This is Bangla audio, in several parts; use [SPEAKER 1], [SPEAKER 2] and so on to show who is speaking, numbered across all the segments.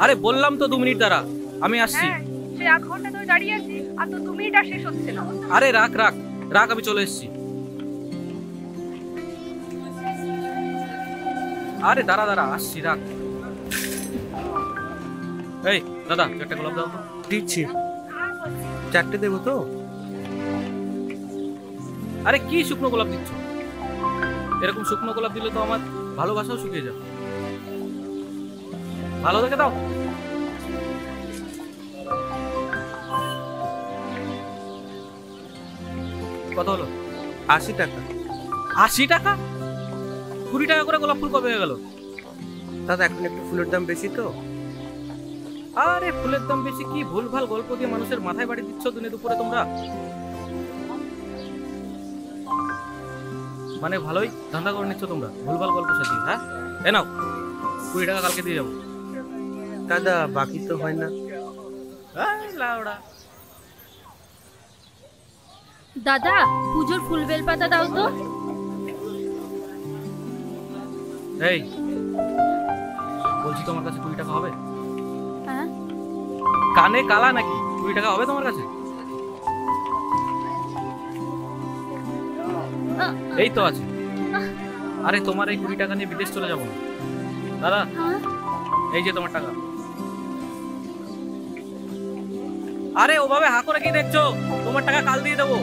[SPEAKER 1] আরে বললাম তো 2 মিনিট দাঁড়া, আমি আসছি।
[SPEAKER 2] হ্যাঁ, সে 1 ঘন্টা ধরে দাঁড়িয়ে আছি আর তো 2 মিনিট আর শেষ হচ্ছে না।
[SPEAKER 1] আরে রাখ রাখ রাখ, আমি চলে এসেছি। আরে দাঁড়া দাঁড়া, আসছি, রাখ। এই দাদা, একটা গোলাপ দাও তো।
[SPEAKER 3] দিচ্ছি। 4টে দেবো তো?
[SPEAKER 1] আরে কি শুকনো গোলাপ দিচ্ছ? এরকম শুকনো গোলাপ দিলে তো আমার ভালোবাসাও শুকিয়ে যাবে। ভালো দেখে দাও। কত হলো?
[SPEAKER 3] 80 টাকা।
[SPEAKER 1] 80 টাকা? 20 টাকা করে গোলাপ ফুল কবে হয়ে গেল?
[SPEAKER 3] দাদা এখন একটু ফুলের দাম বেশি তো।
[SPEAKER 1] আরে ফুলের দাম বেশি কি ভুলভাল গল্প দিয়ে মানুষের মাথায় বাড়ি দিচ্ছ দিনে দুপুরে তোমরা। মানে ভালোই ধান্দা করে নিচ্ছ তোমরা ভুলভাল গল্প সাথে। হ্যাঁ, এ নাও 20 টাকা, কালকে দিয়ে যাবো।
[SPEAKER 3] দাদা বাকি তো হয় না।
[SPEAKER 1] লাউড়া।
[SPEAKER 4] দাদা, পুজোর ফুল বেলপাতা দাও তো।
[SPEAKER 1] এই বলছি, তোমার কাছে 20 টাকা হবে?
[SPEAKER 4] হ্যাঁ,
[SPEAKER 1] কানে কালা নাকি? 20 টাকা হবে তোমার কাছে? এই তো আছে। আরে তোমার এই 20 টাকা নিয়ে বিদেশ চলে যাবো না দাদা। এই যে তোমার টাকা। আরে ওভাবে হা করে কি দেখছো? তোমার টাকা কাল দিয়ে দেবো।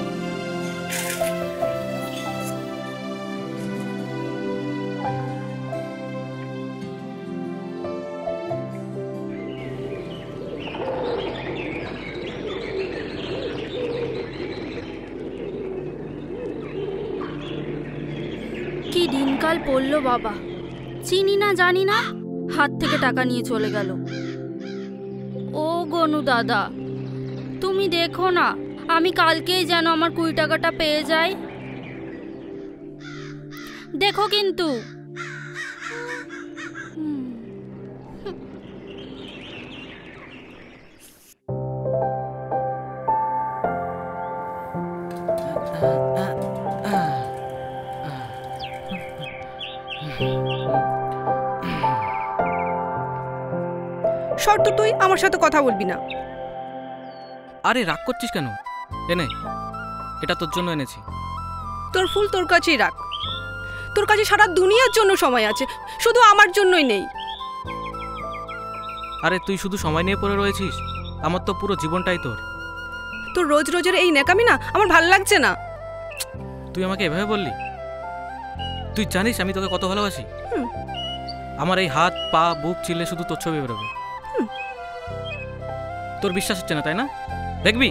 [SPEAKER 4] কি দিনকাল পড়লো বাবা, চিনি না জানি না, হাত থেকে টাকা নিয়ে চলে গেল। ও গনু দাদা, তুমি দেখো না, আমি কালকেই যেন আমার 20 টাকাটা পেয়ে যাই। দেখো কিন্তু।
[SPEAKER 2] শর্ত, তুই আমার সাথে কথা বলবি না।
[SPEAKER 1] আরে রাগ করছিস কেন? এনে, এটা তোর জন্য এনেছি।
[SPEAKER 2] তোর ফুল তোর কাছেই রাখ। তোর কাছে সারা দুনিয়ার জন্য সময় আছে, শুধু আমার জন্যই নেই।
[SPEAKER 1] আরে তুই শুধু সময় নিয়ে পড়ে রয়েছিস, আমার তো পুরো জীবনটাই তোর।
[SPEAKER 2] তোর রোজ রোজের এই নেকামি না আমার ভাল লাগছে না।
[SPEAKER 1] তুই আমাকে এভাবে বললি? তুই জানিস আমি তোকে কত ভালোবাসি। আমার এই হাত পা বুক চিল্লে শুধু তোর ছবি বেরোবে। তোর বিশ্বাস হচ্ছে না তাই না? দেখবি,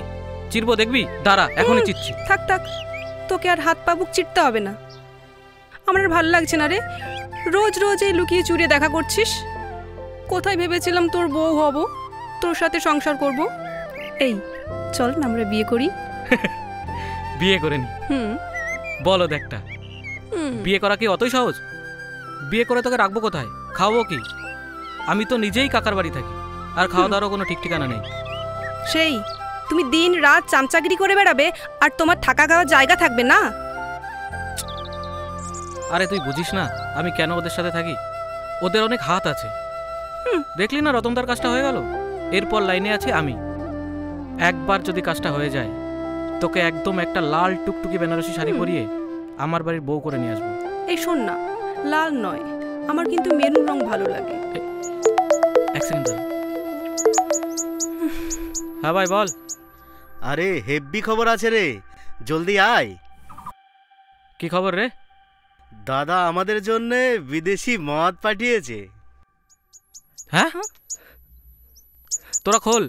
[SPEAKER 1] চিরবো, দেখবি, দাঁড়া এখনই চিচ্ছি।
[SPEAKER 2] থাক থাক, তোকে আর হাত পা বুক চিটতে হবে না। আমার আর ভাল লাগছে না রে, রোজ রোজ এই লুকিয়ে চুরিয়ে দেখা করছিস। কোথায় ভেবেছিলাম তোর বউ হব, তোর সাথে সংসার করব। এই চল না আমরা বিয়ে করি।
[SPEAKER 1] বিয়ে করে নি? বলো দেখটা, বিয়ে করা কি অতই সহজ? বিয়ে করে তোকে রাখবো কোথায়, খাওয়াবো কি? আমি তো নিজেই কাকার বাড়ি থাকি, আর খাওয়া দাওয়ারও কোনো ঠিক ঠিকানা নেই।
[SPEAKER 2] সেই তুমি দিন রাত চামচাগিরি করে বেড়াবে আর তোমার থাকা খাওয়ার জায়গা থাকবে না।
[SPEAKER 1] আরে তুই বুঝিস না আমি কেন ওদের সাথে থাকি? ওদের অনেক হাত আছে। দেখলি না রতনদার কাজটা হয়ে গেল, এরপর লাইনে আছে আমি। একবার যদি কাজটা হয়ে যায়, তোকে একদম একটা লাল টুকটুকি বেনারসি শাড়ি পরিয়ে আমার বাড়ির বউ করে নিয়ে আসবো।
[SPEAKER 2] এই শোন না, লাল নয়, আমার কিন্তু মেরুন রং ভালো লাগে।
[SPEAKER 1] এক সেকেন্ড। হ্যাঁ ভাই বল।
[SPEAKER 5] আরে হেব্বি খবর আছে রে, জলদি আয়।
[SPEAKER 1] কি খবর রে?
[SPEAKER 5] দাদা আমাদের জন্য বিদেশি মদ পাঠিয়েছে।
[SPEAKER 1] হ্যাঁ, তোরা খোল,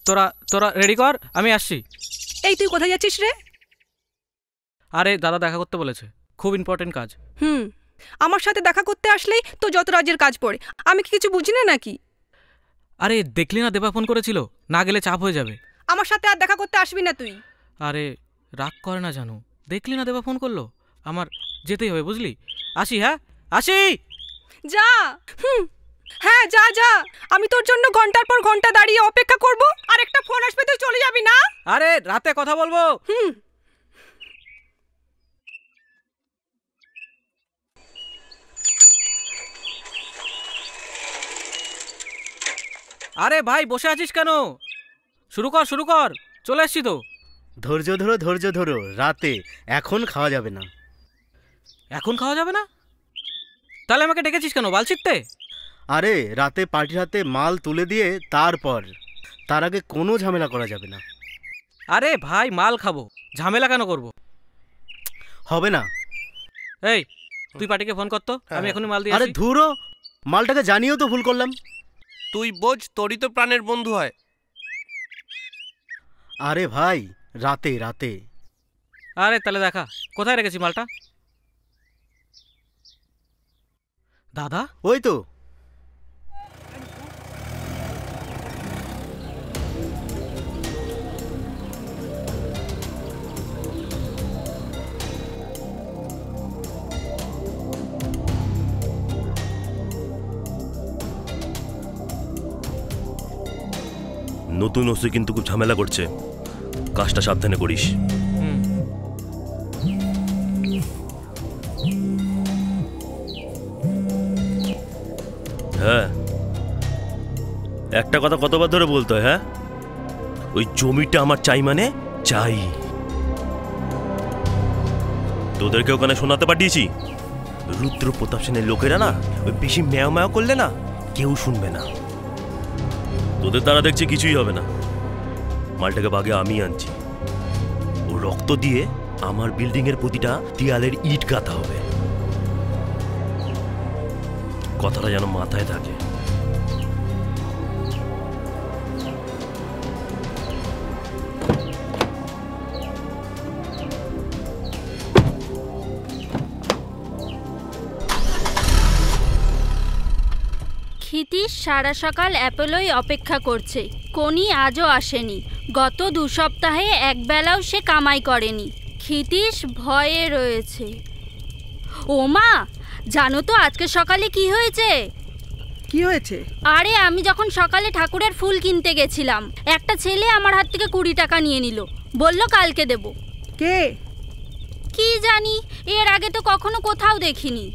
[SPEAKER 1] তোরা তোরা রেডি কর, আমি আসছি।
[SPEAKER 2] এই তুই কোথায় যাচ্ছিস রে?
[SPEAKER 1] আরে দাদা দেখা করতে বলেছে, খুব ইম্পর্টেন্ট কাজ।
[SPEAKER 2] আমার সাথে দেখা করতে আসলেই তো যত রাজ্যের কাজ পড়ে, আমি কি কিছু বুঝি না নাকি?
[SPEAKER 1] আরে দেখলি না দেবা ফোন করেছিল, না গেলে চাপ হয়ে যাবে।
[SPEAKER 2] আমার সাথে আর দেখা করতে আসবি না তুই।
[SPEAKER 1] আরে রাগ করে না জানো, দেখলি না দেবা ফোন করলো, আমার যেতেই হবে বুঝলি। আসি, হ্যাঁ আসি।
[SPEAKER 2] যা। হ্যাঁ যা যা, আমি তোর জন্য ঘন্টার পর ঘন্টা দাঁড়িয়ে অপেক্ষা করব, আর একটা ফোন আসবে তুই চলে যাবি না?
[SPEAKER 1] আরে রাতে কথা বলবো। আরে ভাই বসে আছিস কেন? শুরু কর শুরু কর, চলে এসছি তো।
[SPEAKER 5] ধৈর্য ধরো, রাতে এখন খাওয়া যাবে না।
[SPEAKER 1] এখন খাওয়া যাবে না? তাহলে আমাকে ডেকেছিস কেন, বাল ছিটতে?
[SPEAKER 5] আরে রাতে পার্টির হাতে মাল তুলে দিয়ে তার আগে কোনো ঝামেলা করা যাবে না।
[SPEAKER 1] আরে ভাই মাল খাবো, ঝামেলা কেন করব?
[SPEAKER 5] হবে না।
[SPEAKER 1] এই তুই পার্টিকে ফোন কর তো, আমি এখনই মাল দিয়ে
[SPEAKER 5] আরে
[SPEAKER 1] আসি।
[SPEAKER 5] ধুরো, মালটাকে জানিয়েও তো ভুল করলাম।
[SPEAKER 3] তুই বোঝ, তোরই তো প্রাণের বন্ধু হয়।
[SPEAKER 5] আরে ভাই রাতে রাতে।
[SPEAKER 1] আরে তাহলে দেখা, কোথায় রেখেছি মালটা? দাদা
[SPEAKER 5] ওই তো।
[SPEAKER 6] নতুন ওসি কিন্তু খুব ঝামেলা করছে, কাজটা সাবধানে করিস।
[SPEAKER 1] হুম।
[SPEAKER 6] হ্যাঁ, একটা কথা কতবার ধরে বলতে হয়? হ্যাঁ, ওই জমিটা আমার চাই মানে চাই। তোদেরকে ওখানে শোনাতে পাঠিয়েছি, রুদ্র প্রতাপ সেনের লোকেরা না ওই বেশি ম্যাও ম্যাও করলে না কেউ শুনবে না। তোদের দ্বারা দেখছি কিছুই হবে না। মালটাকে বাগে আমি আনছি, ও রক্ত দিয়ে আমার বিল্ডিং এর প্রতিটা দেয়ালের ইট গাঁথা হবে। কথাটা যেন মাথায় থাকে।
[SPEAKER 4] ক্ষিতীশ সারা সকাল অ্যাপোলোয় অপেক্ষা করছে, কোনি আজও আসেনি। গত 2 সপ্তাহে একবেলাও সে কামাই করেনি। ক্ষিতীশ ভয়ে রয়েছে। ওমা, জানো তো আজকে সকালে কি হয়েছে?
[SPEAKER 7] কি হয়েছে?
[SPEAKER 4] আরে আমি যখন সকালে ঠাকুরের ফুল কিনতে গেছিলাম, একটা ছেলে আমার হাত থেকে 20 টাকা নিয়ে নিল, বলল কালকে দেব।
[SPEAKER 7] কে?
[SPEAKER 4] কি জানি, এর আগে তো কখনো কোথাও দেখিনি।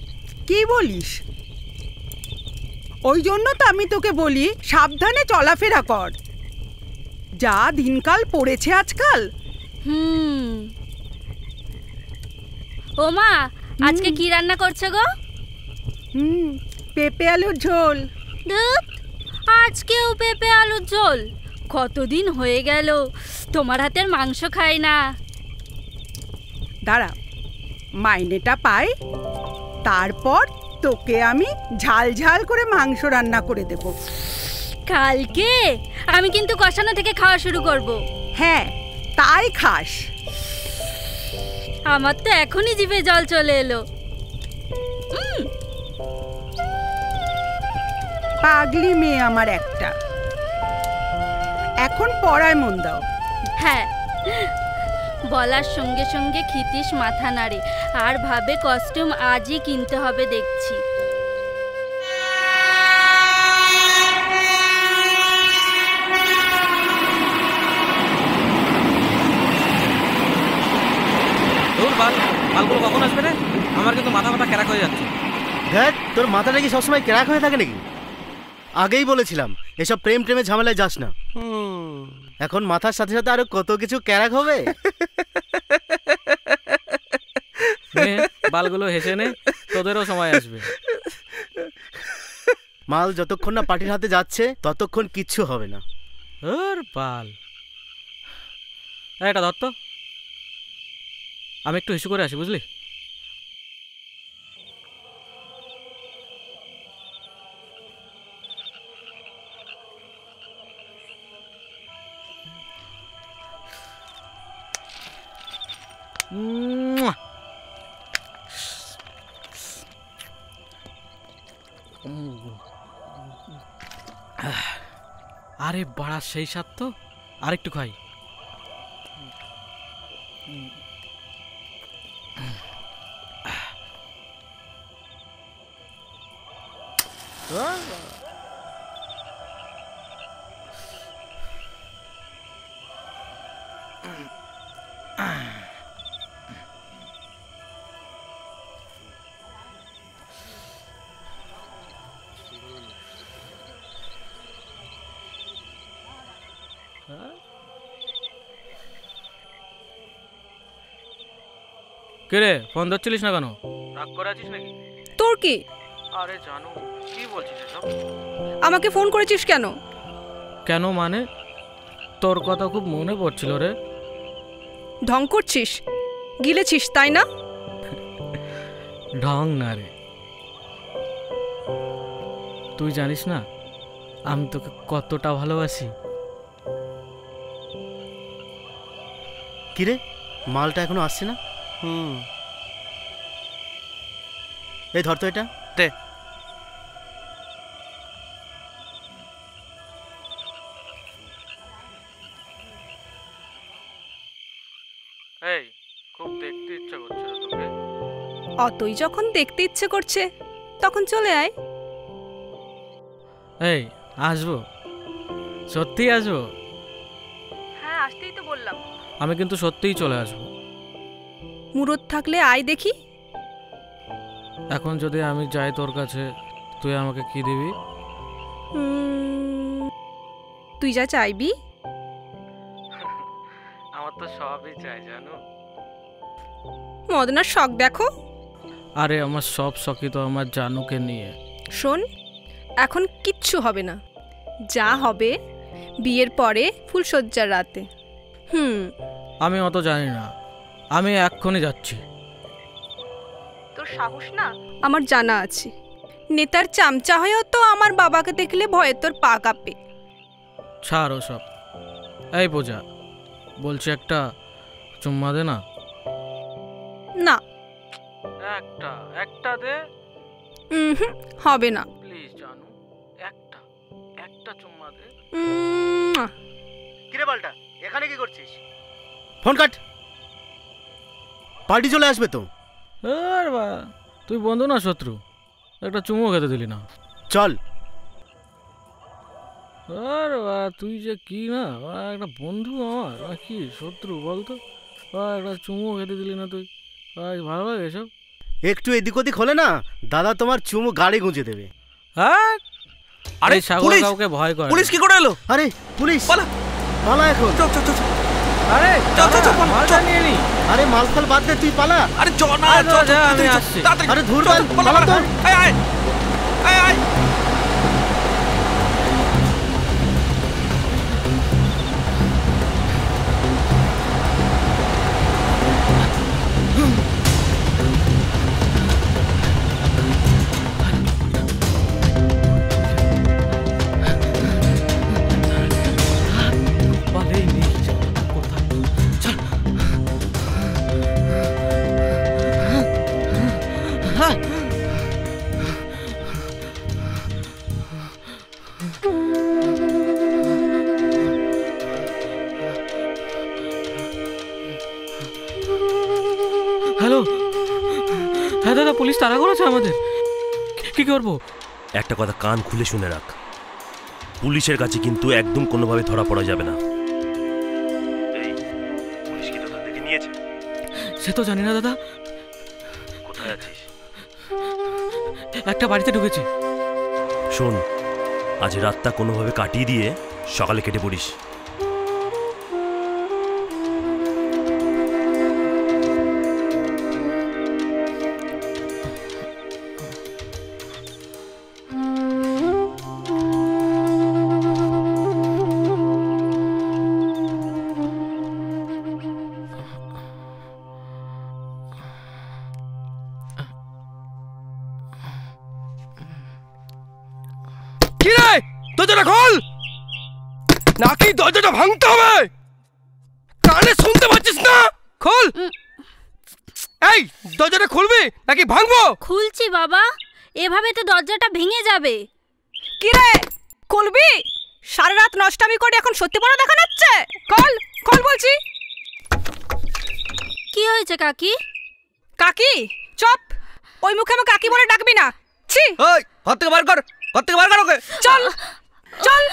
[SPEAKER 7] কি বলিস? ওই জন্য তো আমি তোকে বলি সাবধানে চলাফেরা কর, যা দিনকাল পড়েছে আজকাল।
[SPEAKER 4] ওমা, আজকে কি রান্না করছো গো?
[SPEAKER 7] পেঁপে আলুর ঝোল।
[SPEAKER 4] ধুৎ, আজকেও পেঁপে আলুর ঝোল? কতদিন হয়ে গেল তোমার হাতের মাংস খাই না।
[SPEAKER 7] দাঁড়া, মাইনেটা পাই, তারপর তোকে আমি ঝাল ঝাল করে মাংস রান্না করে দেব।
[SPEAKER 4] কালকে আমি কিন্তু কষানো থেকে খাওয়া শুরু করব।
[SPEAKER 7] হ্যাঁ, তাই খাস।
[SPEAKER 4] আমার তো এখনই জিভে জল চলে এলো।
[SPEAKER 7] পাগলি মেয়ে আমার একটা। এখন পড়ায় মন দাও।
[SPEAKER 4] হ্যাঁ, বলার সঙ্গে সঙ্গে ক্ষিতীশ মাথা নাড়ে আর ভাবে কস্টিউম আজই কিনতে হবে দেখছি।
[SPEAKER 1] মালগুলো কখন আসবে রে? আমার কিন্তু মাথা মাথা ক্যারাক হয়ে যাচ্ছে।
[SPEAKER 5] দেখ, তোর মাথাটা কি সবসময় ক্র্যাক হয়ে থাকে নাকি? আগেই বলেছিলাম এসব প্রেম প্রেমে ঝামেলায় যাস না। এখন মাথার সাথে সাথে আরো কত কিছু ক্র্যাক হবে।
[SPEAKER 1] বালগুলো হেসে নে, তোদেরও সময় আসবে।
[SPEAKER 5] মাল যতক্ষণ না পার্টির হাতে যাচ্ছে ততক্ষণ কিচ্ছু হবে না।
[SPEAKER 1] ওর বাল, এটা ধর তো, আমি একটু ইস্যু করে আসি, বুঝলি? আরে বাড়া, সেই স্বাদ তো, আরেকটু খাই। কে রে, ফোন ধরছিলিস না কেন? রাগ করে আছিস নাকি?
[SPEAKER 2] তোর কি?
[SPEAKER 1] আরে জানো, কি বলছিস এসব?
[SPEAKER 2] আমাকে ফোন করেছিস কেন?
[SPEAKER 1] কেন মানে, তোর কথা খুব মনে পড়ছিল রে।
[SPEAKER 2] ঢং করছিস? গিলেছিস তাই না?
[SPEAKER 1] ঢং না রে, তুই জানিস না আমি তোকে কতটা ভালোবাসি।
[SPEAKER 5] কিরে, মালটা এখনো আসছে না? এই ধর তো এটা।
[SPEAKER 3] দে।
[SPEAKER 1] এই, খুব দেখতে ইচ্ছা করছে রে তোকে।
[SPEAKER 2] অতই যখন দেখতে ইচ্ছে করছে তখন চলে আয়।
[SPEAKER 1] এই, আসবো? সত্যি আসবো?
[SPEAKER 2] হ্যাঁ, আসতেই তো বললাম।
[SPEAKER 1] আমি কিন্তু সত্যিই চলে আসবো।
[SPEAKER 2] মুরত থাকলে আয় দেখি।
[SPEAKER 1] এখন যদি আমি যাই তোর কাছে, তুই আমাকে কি দিবি?
[SPEAKER 2] তুই যা চাইবি।
[SPEAKER 1] আমার তো সবই চাই জানো।
[SPEAKER 2] মদনার শখ দেখো।
[SPEAKER 1] আরে আমার সব শখই তো আমার জানুকে নিয়ে।
[SPEAKER 2] শোন, এখন কিচ্ছু হবে না, যা হবে বিয়ের পরে ফুলশয্যার রাতে।
[SPEAKER 1] আমি অত জানি না, আমি এক্ষুনি যাচ্ছি।
[SPEAKER 2] তোর সাহস না? আমার জানা আছে, নেতার চামচা হয়েও তো আমার বাবাকে দেখলে ভয়ে তোর পা কাঁপে।
[SPEAKER 1] ছাড় ওসব। এই পূজা, বলছি একটা চুম্মা দে না।
[SPEAKER 2] না,
[SPEAKER 1] একটা দে।
[SPEAKER 2] হবে না।
[SPEAKER 1] প্লিজ জানু, একটা চুম্মা দে।
[SPEAKER 5] কিরে বালটা, এখানে কি করছিস? ফোন কাট, পার্টি চলে আসবে তো।
[SPEAKER 1] আর বা, তুই বন্ধু না শত্রু? একটা চুমো খেতে দিলি না।
[SPEAKER 5] চল।
[SPEAKER 1] আর বা, তুই যে কি না, একটা বন্ধু আমার কি শত্রু বলতো? একটা চুমো খেতে দিলি না তুই, ভালো লাগে এসব?
[SPEAKER 5] একটু এদিক ওদিক হলে না দাদা তোমার চুমু গাড়ি গুঁজে দেবে।
[SPEAKER 1] হ্যাঁ,
[SPEAKER 3] আরে
[SPEAKER 1] সাগর
[SPEAKER 3] পুলিশ!
[SPEAKER 1] কাউকে ভয় করে।
[SPEAKER 3] পুলিশ কি করে এলো?
[SPEAKER 5] আরে পুলিশ,
[SPEAKER 3] পালা!
[SPEAKER 5] পালা এখন।
[SPEAKER 3] চল চল চল।
[SPEAKER 1] আরে
[SPEAKER 3] মালটা
[SPEAKER 1] নিয়ে নি।
[SPEAKER 5] আরে মালফাল বাদ দে, তুই পালা।
[SPEAKER 3] আরে চল না,
[SPEAKER 1] আরে
[SPEAKER 3] চল
[SPEAKER 1] যা,
[SPEAKER 3] চল,
[SPEAKER 1] আমি
[SPEAKER 3] চল, চল,
[SPEAKER 1] আসছি।
[SPEAKER 3] তাড়াতাড়ি।
[SPEAKER 5] আরে ধুর
[SPEAKER 3] চল,
[SPEAKER 5] বাল,
[SPEAKER 3] চল, পালা,
[SPEAKER 5] পালা
[SPEAKER 3] পালা।
[SPEAKER 5] তো।
[SPEAKER 3] আয় আয় আয় আয়।
[SPEAKER 1] বলেই নেই কোথায়। চল। হ্যালো, হ্যাঁ দাদা, পুলিশ তাড়া করেছে আমাদের। কি করবো?
[SPEAKER 6] একটা কথা কান খুলে শুনে রাখ, পুলিশের কাছে কিন্তু একদম কোনোভাবে ধরা পড়া যাবে না। এই, পুলিশ কি তোদের দেখে নিয়েছে?
[SPEAKER 1] সে তো জানি না দাদা।
[SPEAKER 6] কোথায় আছিস?
[SPEAKER 1] একটা বাড়িতে ঢুকেছি।
[SPEAKER 6] শোন, আজ রাতটা কোনোভাবে কাটিয়ে দিয়ে সকালে কেটে পড়িস।
[SPEAKER 3] কি রে, দরজাটা খোল নাকি দরজাটা ভাঙতে হবে? কানে শুনতে পাচ্ছিস না? খোল। এই, দরজাটা খুলবি নাকি ভাঙবো?
[SPEAKER 4] খুলছি বাবা, এভাবে তো দরজাটা ভেঙে যাবে।
[SPEAKER 2] কি রে, খুলবি? সারা রাত নষ্টামি করে এখন সত্যি বড় দেখা যাচ্ছে। খোল, খোল বলছি।
[SPEAKER 4] কি হয়েছে কাকি?
[SPEAKER 2] কাকি? চপ, ওই মুখে আমাকে কাকি বলে ডাকবি না। ছি।
[SPEAKER 3] ওই, ঘর থেকে বার কর, ঘর থেকে বার কর ওকে।
[SPEAKER 2] চল চল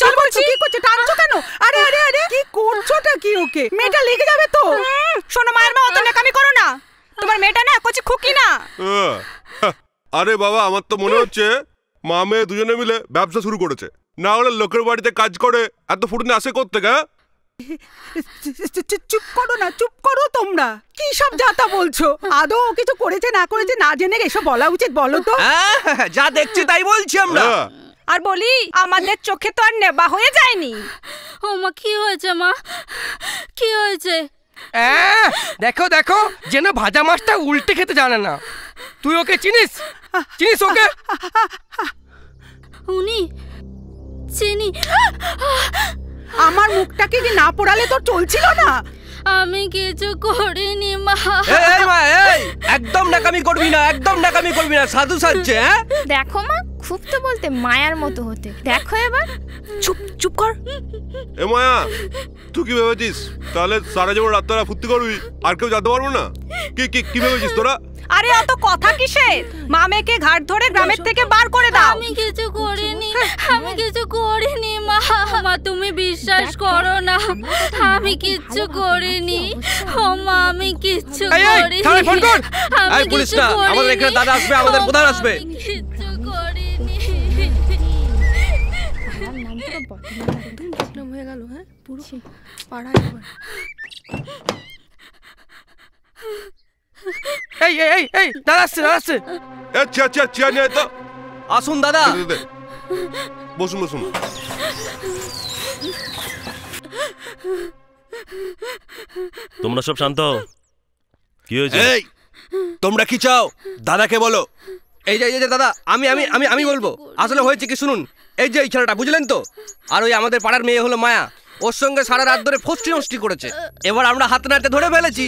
[SPEAKER 2] চল বলছি।
[SPEAKER 7] কি করছো, টানছো কেন? আরে আরে আরে, কি করছোটা কি ওকে? মেয়েটা লেগে যাবে তো।
[SPEAKER 2] শোনো মায়ের মা, অত নেকামি করো না। তোমার মেয়েটা না কচি খুকি না।
[SPEAKER 8] আরে বাবা, আমার তো মনে হচ্ছে মা মেয়ে দুজনে মিলে ব্যবসা শুরু করেছে। না হলে লোকের বাড়িতে কাজ করে এত ফুটনি আসে কোত্থেকে?
[SPEAKER 7] চুপ করো না, চুপ করো তোমরা। কি সব যাতা বলছো? আদৌ ও কিছু করেছে না করেছে না জেনে এসব বলা উচিত বলো তো?
[SPEAKER 3] যা দেখছি তাই বলছি আমরা।
[SPEAKER 2] আর বলি আমাদের চোখে তো আর নেবা হয়ে যায়নি।
[SPEAKER 4] ও মা, কি হয়েছে মা? কি হয়েছে?
[SPEAKER 3] দেখো দেখো, যেন ভাজা মাছটা উল্টে খেতে জানে না। তুই ওকে চিনিস? চিনিস ওকে?
[SPEAKER 4] উনি চিনি।
[SPEAKER 7] আমার মুখটাকে কি না পোড়ালে তোর চলছিল না?
[SPEAKER 4] আমি কিছু করিনি মা।
[SPEAKER 3] এই মা, এই একদম নাকামি করবি না, একদম নাকামি করবি না। সাধু সাজছে।
[SPEAKER 9] দেখো মা, খুব তো বলতে মায়ার মতো হতে। দেখো এবার।
[SPEAKER 2] চুপ চুপ কর।
[SPEAKER 8] এ মায়া, তুই কি ভেবেছিস তাহলে সারা জীবন রাত্রা ফুর্তি করবি আর কেউ জানতে পারবো না? কি ভেবেছিস তোরা?
[SPEAKER 2] আরে অত কথা কিসের? মামেকে ঘাট ধরে গ্রামের থেকে বার করে দাও।
[SPEAKER 4] আমি কিছু করিনি, আমি কিছু করিনি মা। মা তুমি বিশ্বাস করো না, আমি কিচ্ছু করিনি। ও মা, আমি কিচ্ছু করিনি।
[SPEAKER 3] থানায় ফোন কর।
[SPEAKER 4] আমি
[SPEAKER 3] পুলিশ
[SPEAKER 4] কিছু
[SPEAKER 3] না,
[SPEAKER 4] করিনি।
[SPEAKER 3] আমাদের এখানে দাদা আসবে, আমাদের প্রধান আসবে।
[SPEAKER 4] আমি কিচ্ছু করিনি।
[SPEAKER 2] নাম হয়ে গেল। হ্যাঁ, পুরো পাড়ায় একবার।
[SPEAKER 3] এই এই এই এই দাদা আসছে, দাদা আসছে।
[SPEAKER 8] চেয়ার নিয়ে তো।
[SPEAKER 3] আসুন দাদা।
[SPEAKER 8] বসুন বসুন।
[SPEAKER 6] তোমরা সব শান্ত হও। কি হয়েছে?
[SPEAKER 3] এই তোমরা কি চাও? দাদাকে বলো। এই যে দাদা, আমি আমি আমি আমি বলবো। আসলে হয়েছে কি শুনুন। এই যে এই ছেলেটা, বুঝলেন তো? আর ওই আমাদের পাড়ার মেয়ে হলো মায়া, ওর সঙ্গে সারা রাত ধরে ফষ্টি নষ্টি করেছে। এবার আমরা হাতে নাতে ধরে ফেলেছি।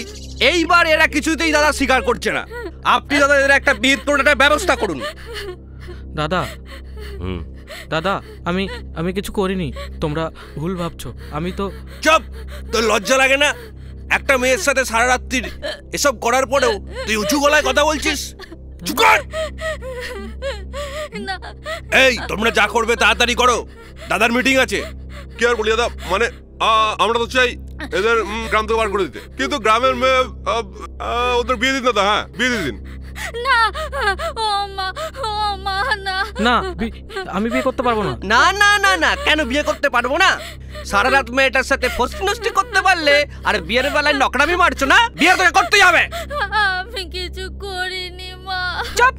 [SPEAKER 3] এইবার এরা কিছুতেই দাদা স্বীকার করছে না। আপনি দাদা এদের একটা বিহিত প্রোটার ব্যবস্থা করুন।
[SPEAKER 1] দাদা দাদা, আমি কিছু করিনি, তোমরা ভুল ভাবছো। আমি তো।
[SPEAKER 3] চুপ! তোর লজ্জা লাগে না? একটা মেয়ের সাথে সারা রাত্রির এসব করার পরেও তুই উঁচু গলায় কথা বলছিস? চুপ কর! এই তোমরা যা করবে তাড়াতাড়ি করো, দাদার মিটিং আছে।
[SPEAKER 8] কি আর বলি দাদা, মানে আমরা তো চাই এদের গ্রাম থেকে বার করে দিতে, কিন্তু গ্রামের মেয়ে ওদের বিয়ে দিন দাদা। হ্যাঁ, বিয়ে দিয়ে দিন।
[SPEAKER 4] না, ও মা না।
[SPEAKER 1] না, আমি বিয়ে করতে পারবো না।
[SPEAKER 3] না না না না, কেন বিয়ে করতে পারবো না? সারা রাত মেয়েটার সাথে ফষ্টি নষ্টি করতে পারলে আর বিয়ের বেলায় নকরামি মারছো না? বিয়ে তোকে করতেই হবে।
[SPEAKER 4] আমি কিছু করিনি মা।
[SPEAKER 2] চুপ!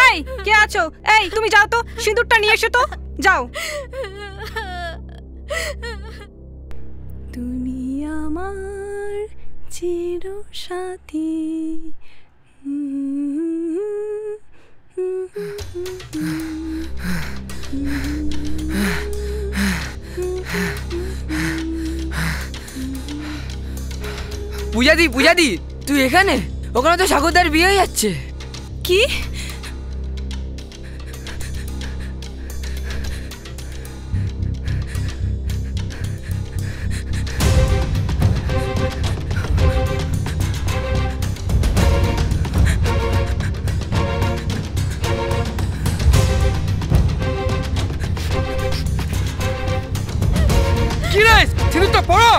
[SPEAKER 2] এই কে আছো? এই তুমি যাও তো, সিঁদুরটা নিয়ে এসো তো, যাও। তুমি আমার চির সাথী।
[SPEAKER 10] পূজাদি তুই এখানে? ওখানে তো সাগরদার বিয়ে হয়ে যাচ্ছে।
[SPEAKER 2] কি?
[SPEAKER 3] কি রে, সিঁদুরটা পড়ো।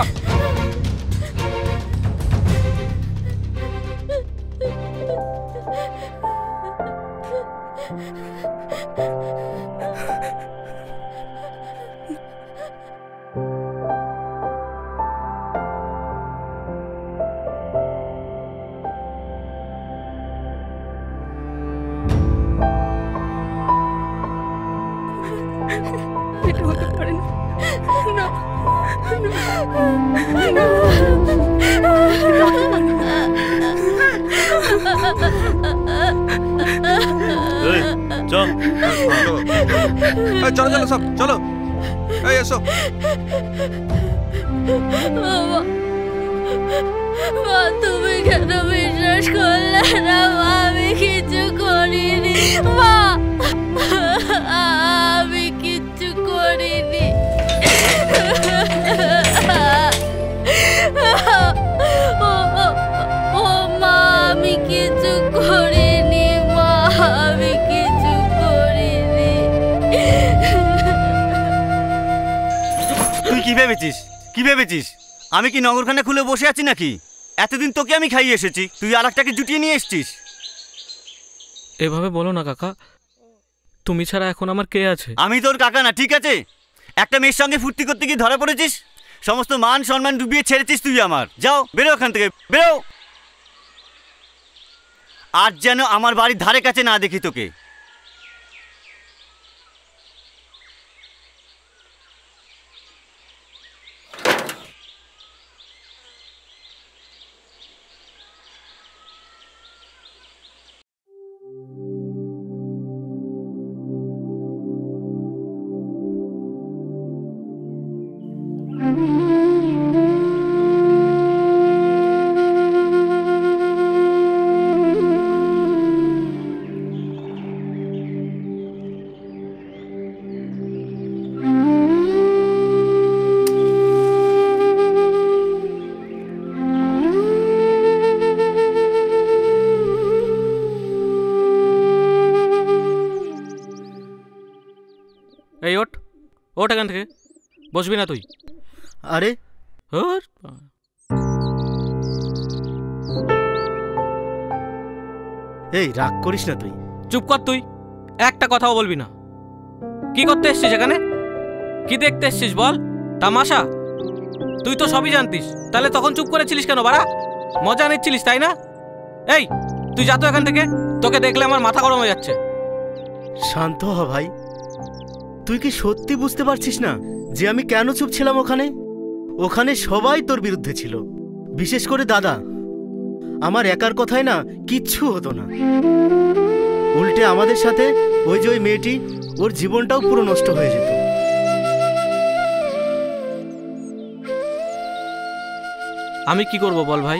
[SPEAKER 2] এটা হতে পারে না। না,
[SPEAKER 3] চলো চলো সব চলো, এই এসো।
[SPEAKER 4] মা তুমি কেন বিশ্বাস করলে না? আমি কিছু করিনি মা, আমি কিচ্ছু করিনি। ও মা, আমি কিছু করিনি মা, আমি কিছু করিনি।
[SPEAKER 5] তুই কি ভেবেছিস আমি কি নগরখানা খুলে বসে আছি নাকি? এতদিন তোকে আমি খাইয়ে এসেছি, তুই আর একটাকে জুটিয়ে নিয়ে এসেছিস।
[SPEAKER 1] এভাবে বলো না কাকা, তুমি ছাড়া এখন আমার কে আছে?
[SPEAKER 5] আমি তোর কাকা না, ঠিক আছে?
[SPEAKER 11] একটা মেয়ের সঙ্গে ফুর্তি করতে গিয়ে ধরা পড়েছিস, সমস্ত মান সম্মান ডুবিয়ে ছেড়েছিস তুই আমার। যাও, বেরো ওখান থেকে, বেরো। আর যেন আমার বাড়ির ধারে কাছে না দেখি তোকে।
[SPEAKER 1] এই ওঠ, ওঠ এখান থেকে। বসবি না তুই?
[SPEAKER 5] আরে এই রাগ করিস না তুই।
[SPEAKER 1] চুপ কর তুই, একটা কথাও বলবি না। কি করতে এসছিস এখানে? কি দেখতে এসছিস বল? তামাশা? তুই তো সবই জানতিস, তাহলে তখন চুপ করেছিলিস কেন বাড়া? মজা নিচ্ছিলিস তাই না? এই তুই যা তো এখান থেকে, তোকে দেখলে আমার মাথা গরম হয়ে যাচ্ছে।
[SPEAKER 5] শান্ত হ ভাই, তুই কি সত্যি বুঝতে পারছিস না যে আমি কেন চুপ ছিলাম? ওখানে সবাই তোর বিরুদ্ধে ছিল, বিশেষ করে দাদা। আমার একার কথায় না কিচ্ছু হতো না, উল্টে আমাদের সাথে ওই যে ওই মেয়েটি, ওর জীবনটাও পুরো নষ্ট হয়ে যেত।
[SPEAKER 1] আমি কি করব বল ভাই?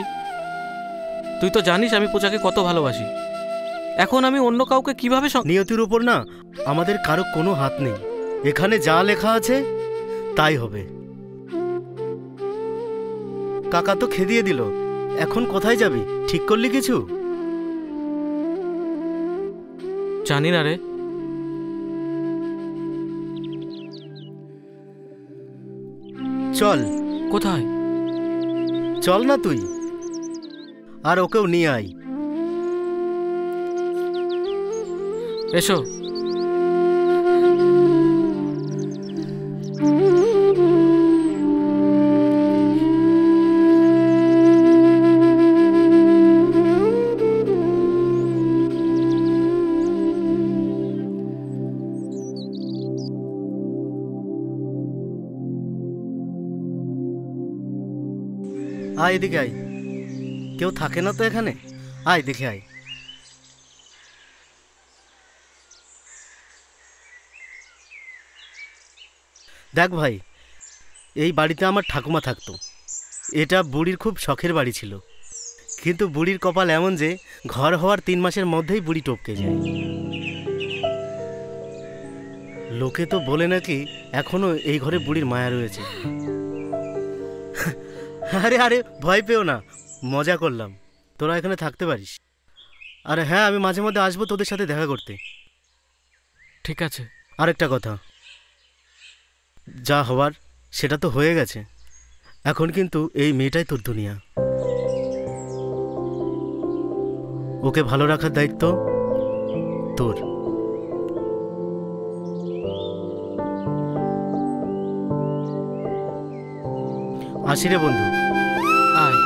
[SPEAKER 1] তুই তো জানিস আমি পূজাকে কত ভালোবাসি। এখন আমি অন্য কাউকে কিভাবে?
[SPEAKER 5] নিয়তির উপর না আমাদের কারো কোনো হাত নেই। এখানে যা লেখা আছে তাই হবে। কাকা তো খেদিয়ে দিল, এখন কোথায় যাবি? ঠিক করলি কিছু?
[SPEAKER 1] জানি না রে।
[SPEAKER 5] চল।
[SPEAKER 1] কোথায়?
[SPEAKER 5] চল না তুই, আর ওকেও নিয়ে আয়।
[SPEAKER 1] এসো।
[SPEAKER 5] আয় এদিকে আয়। কেউ থাকে না তো এখানে? আয় দেখে আয়। দেখ ভাই, এই বাড়িতে আমার ঠাকুমা থাকতো। এটা বুড়ির খুব শখের বাড়ি ছিল, কিন্তু বুড়ির কপাল এমন যে ঘর হওয়ার 3 মাসের মধ্যেই বুড়ি টপকে যায়। লোকে তো বলে নাকি এখনো এই ঘরে বুড়ির মায়া রয়েছে। আরে আরে ভয় পেও না, মজা করলাম। তোরা এখানে থাকতে পারিস। আরে হ্যাঁ, আমি মাঝে মধ্যে আসবো তোদের সাথে দেখা করতে।
[SPEAKER 1] ঠিক আছে।
[SPEAKER 5] আরেকটা কথা, যা হওয়ার সেটা তো হয়ে গেছে। এখন কিন্তু এই মেয়েটাই তোর দুনিয়া। ওকে ভালো রাখার দায়িত্ব তোর। আসি রে বন্ধু।
[SPEAKER 1] আয়।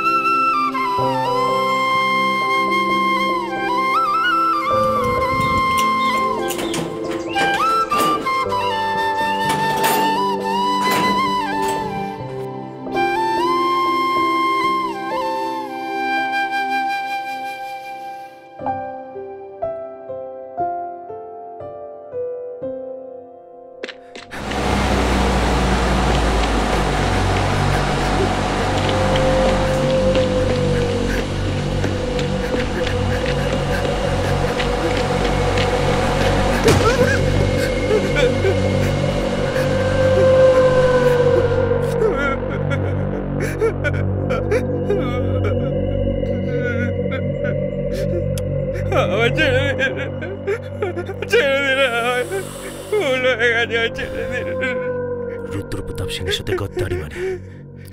[SPEAKER 6] রুদ্রপ্রতাপ সিংহের সাথে গদ্দারি মানে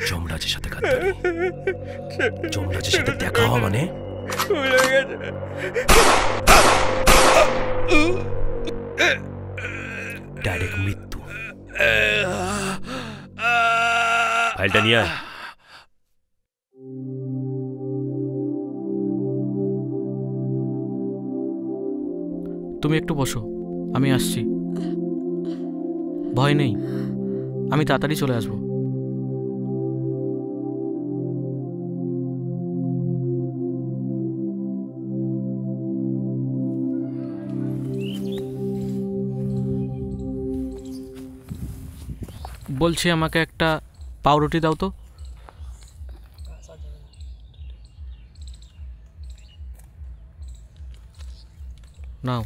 [SPEAKER 6] যমরাজের সাথে গাদ্দারি। যমরাজের সাথে দেখা হওয়া মানে ডাইরেক্ট মৃত্যু। ফাইলটা নিয়ে আয়।
[SPEAKER 1] তুমি একটু বসো, আমি আসছি। ভয় নেই, আমি তাড়াতাড়ি চলে আসবো। বলছি আমাকে একটা পাউরুটি দাও তো। নাও।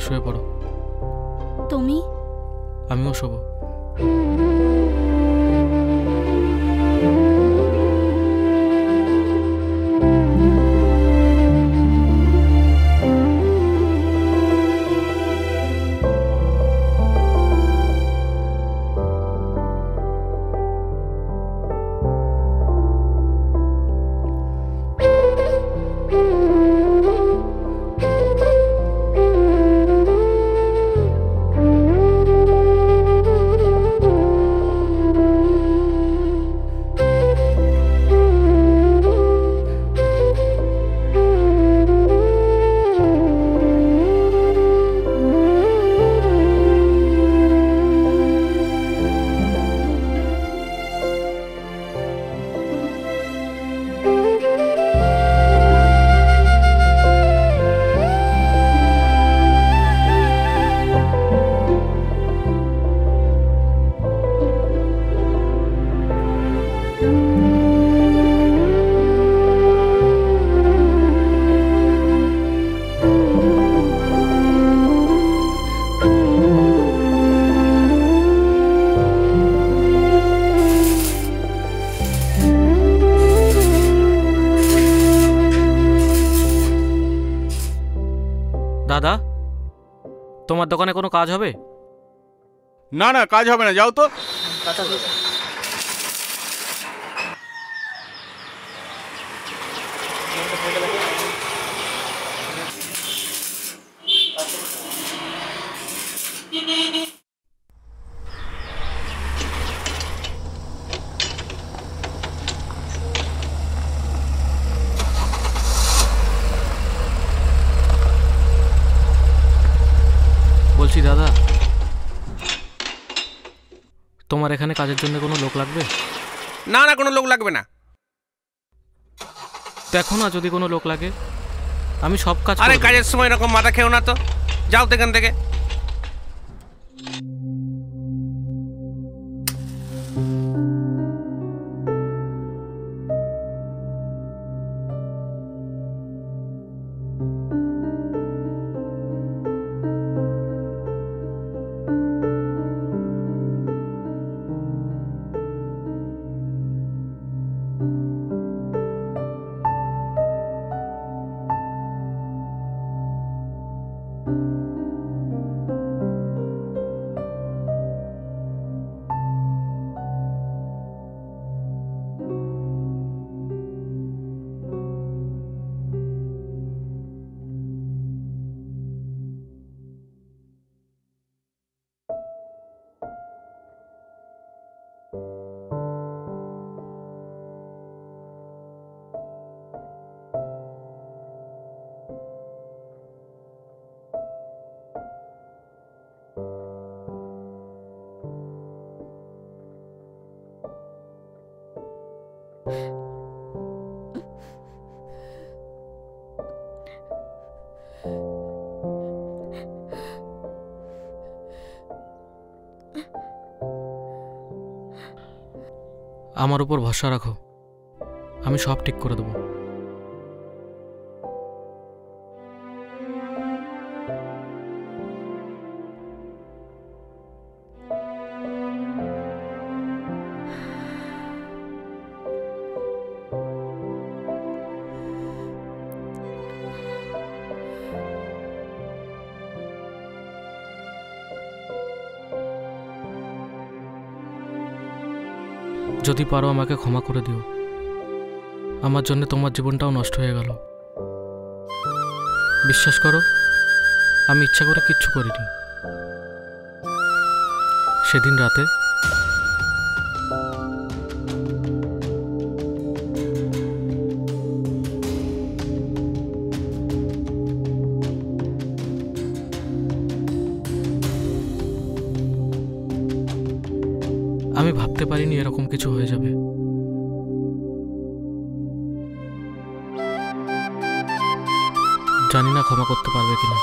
[SPEAKER 1] শুয়ে পড়ো।
[SPEAKER 4] তুমি?
[SPEAKER 1] আমিও শোবো। দাদা, তোমার দোকানে কোনো কাজ হবে?
[SPEAKER 12] না না, কাজ হবে না, যাও তো।
[SPEAKER 1] বলছি দাদা, তোমার এখানে কাজের জন্য কোনো লোক লাগবে?
[SPEAKER 3] না না, কোনো লোক লাগবে না।
[SPEAKER 1] দেখো না, যদি কোনো লোক লাগে আমি সব কাজ
[SPEAKER 3] আরে
[SPEAKER 1] করব।
[SPEAKER 3] কাজের সময় এরকম মাথা খেও না তো, যাও তো এখান থেকে।
[SPEAKER 1] আমার উপর ভরসা রাখো, আমি সব ঠিক করে দেবো। যদি পারো আমাকে ক্ষমা করে দিও, আমার জন্য তোমার জীবনটাও নষ্ট হয়ে গেল। বিশ্বাস করো, আমি ইচ্ছা করে কিচ্ছু করিনি। সেদিন রাতে আমি ভাবতে পারিনি এরকম কিছু হয়ে যাবে। জানি না ক্ষমা করতে পারবে কিনা।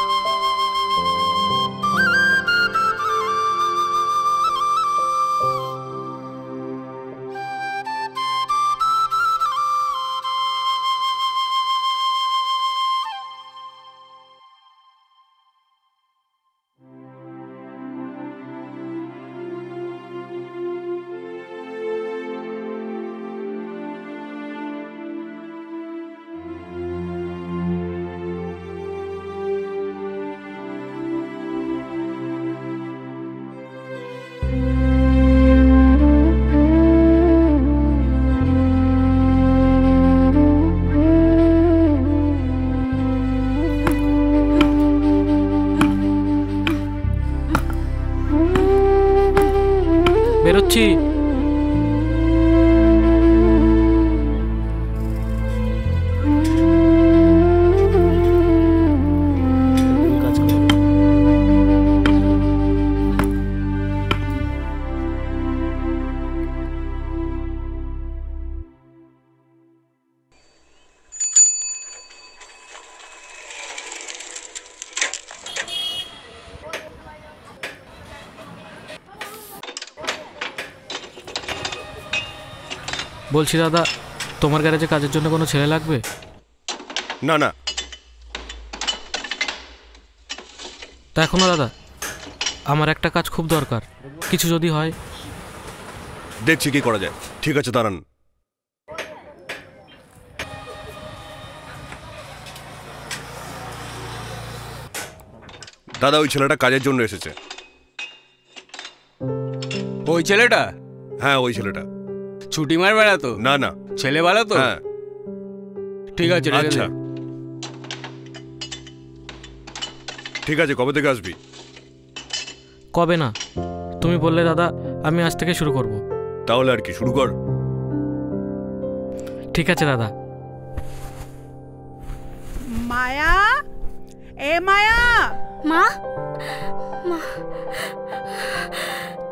[SPEAKER 1] বেরোচ্ছি। বলছি দাদা, তোমার গ্যারেজে কাজের জন্য কোনো ছেলে লাগবে?
[SPEAKER 8] না না।
[SPEAKER 1] দেখো না দাদা, আমার একটা কাজ খুব দরকার, কিছু যদি হয়।
[SPEAKER 8] দেখছি কি করা যায়। ঠিক আছে, দাঁড়ান। দাদা ওই ছেলেটা কাজের জন্য এসেছে।
[SPEAKER 12] ওই ছেলেটা?
[SPEAKER 8] হ্যাঁ ওই ছেলেটা।
[SPEAKER 12] ছুটি মারবে না তো?
[SPEAKER 8] না না।
[SPEAKER 12] ছেলে ভালো তো?
[SPEAKER 8] হ্যাঁ
[SPEAKER 12] ঠিক আছে।
[SPEAKER 8] আচ্ছা ঠিক আছে, কবে থেকে আসবি?
[SPEAKER 1] কবে না, তুমি বললে দাদা, আমি আজ থেকে শুরু করব।
[SPEAKER 8] তাহলে আর কি, শুরু কর।
[SPEAKER 1] ঠিক আছে দাদা।
[SPEAKER 7] মায়া, এ মায়া।
[SPEAKER 4] মা, মা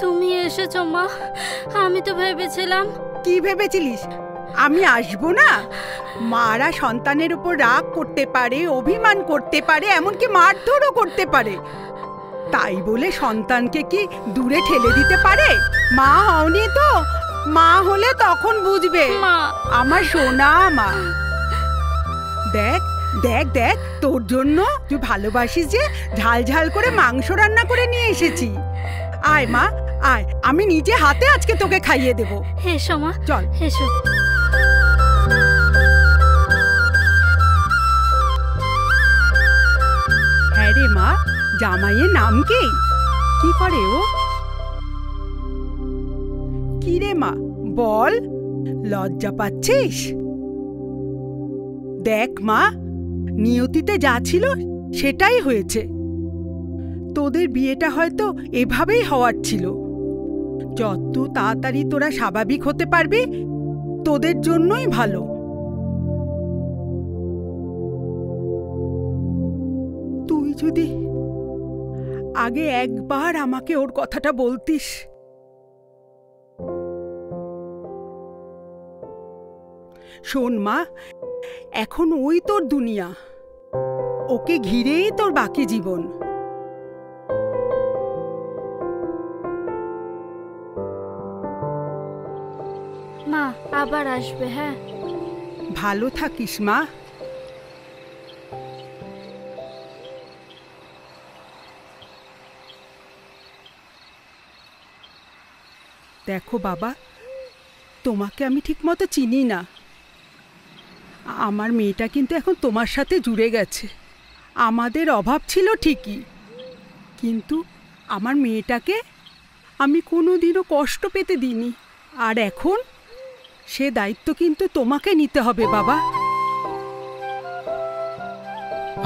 [SPEAKER 4] তুমি এসেছো মা? আমি তো ভেবেছিলাম।
[SPEAKER 7] কি ভেবেছিলিস আমি আসবো না? মারা সন্তানের উপর রাগ করতে পারে, অভিমান করতে পারে, এমনকি মারধরও করতে পারে। তাই বলে সন্তানকে কি দূরে ঠেলে দিতে পারে? মা হওনি তো, মা হলে তখন বুঝবে। আমার সোনা মা। দেখ দেখ দেখ, তোর জন্য তুই ভালোবাসিস যে ঝাল ঝাল করে মাংস রান্না করে নিয়ে এসেছি। আয় মা আয়, আমি নিজে হাতে আজকে তোকে খাইয়ে দেবো।
[SPEAKER 4] এসো মা,
[SPEAKER 7] চল
[SPEAKER 4] এসো।
[SPEAKER 7] হ্যাঁ রে মা, জামাইয়ের নাম কি? কি করে ও? কি রে মা বল, লজ্জা পাচ্ছিস? দেখ মা, নিয়তিতে যা ছিল সেটাই হয়েছে। তোদের বিয়েটা হয়তো এভাবেই হওয়ার ছিল। যত তাড়াতাড়ি তোরা স্বাভাবিক হতে পারবি তোদের জন্যই ভালো। তুই যদি আগে একবার আমাকে ওর কথাটা বলতিস। শোন মা, এখন ওই তোর দুনিয়া, ওকে ঘিরেই তোর বাকি জীবন।
[SPEAKER 4] মা আবার আসবে। হ্যাঁ,
[SPEAKER 7] ভালো থাকিস মা। দেখো বাবা, তোমাকে আমি ঠিকমতো চিনি না। আমার মেয়েটা কিন্তু এখন তোমার সাথে জুড়ে গেছে। আমাদের অভাব ছিল ঠিকই, কিন্তু আমার মেয়েটাকে আমি কোনোদিনও কষ্ট পেতে দিইনি। আর এখন সে দায়িত্ব কিন্তু তোমাকে নিতে হবে বাবা।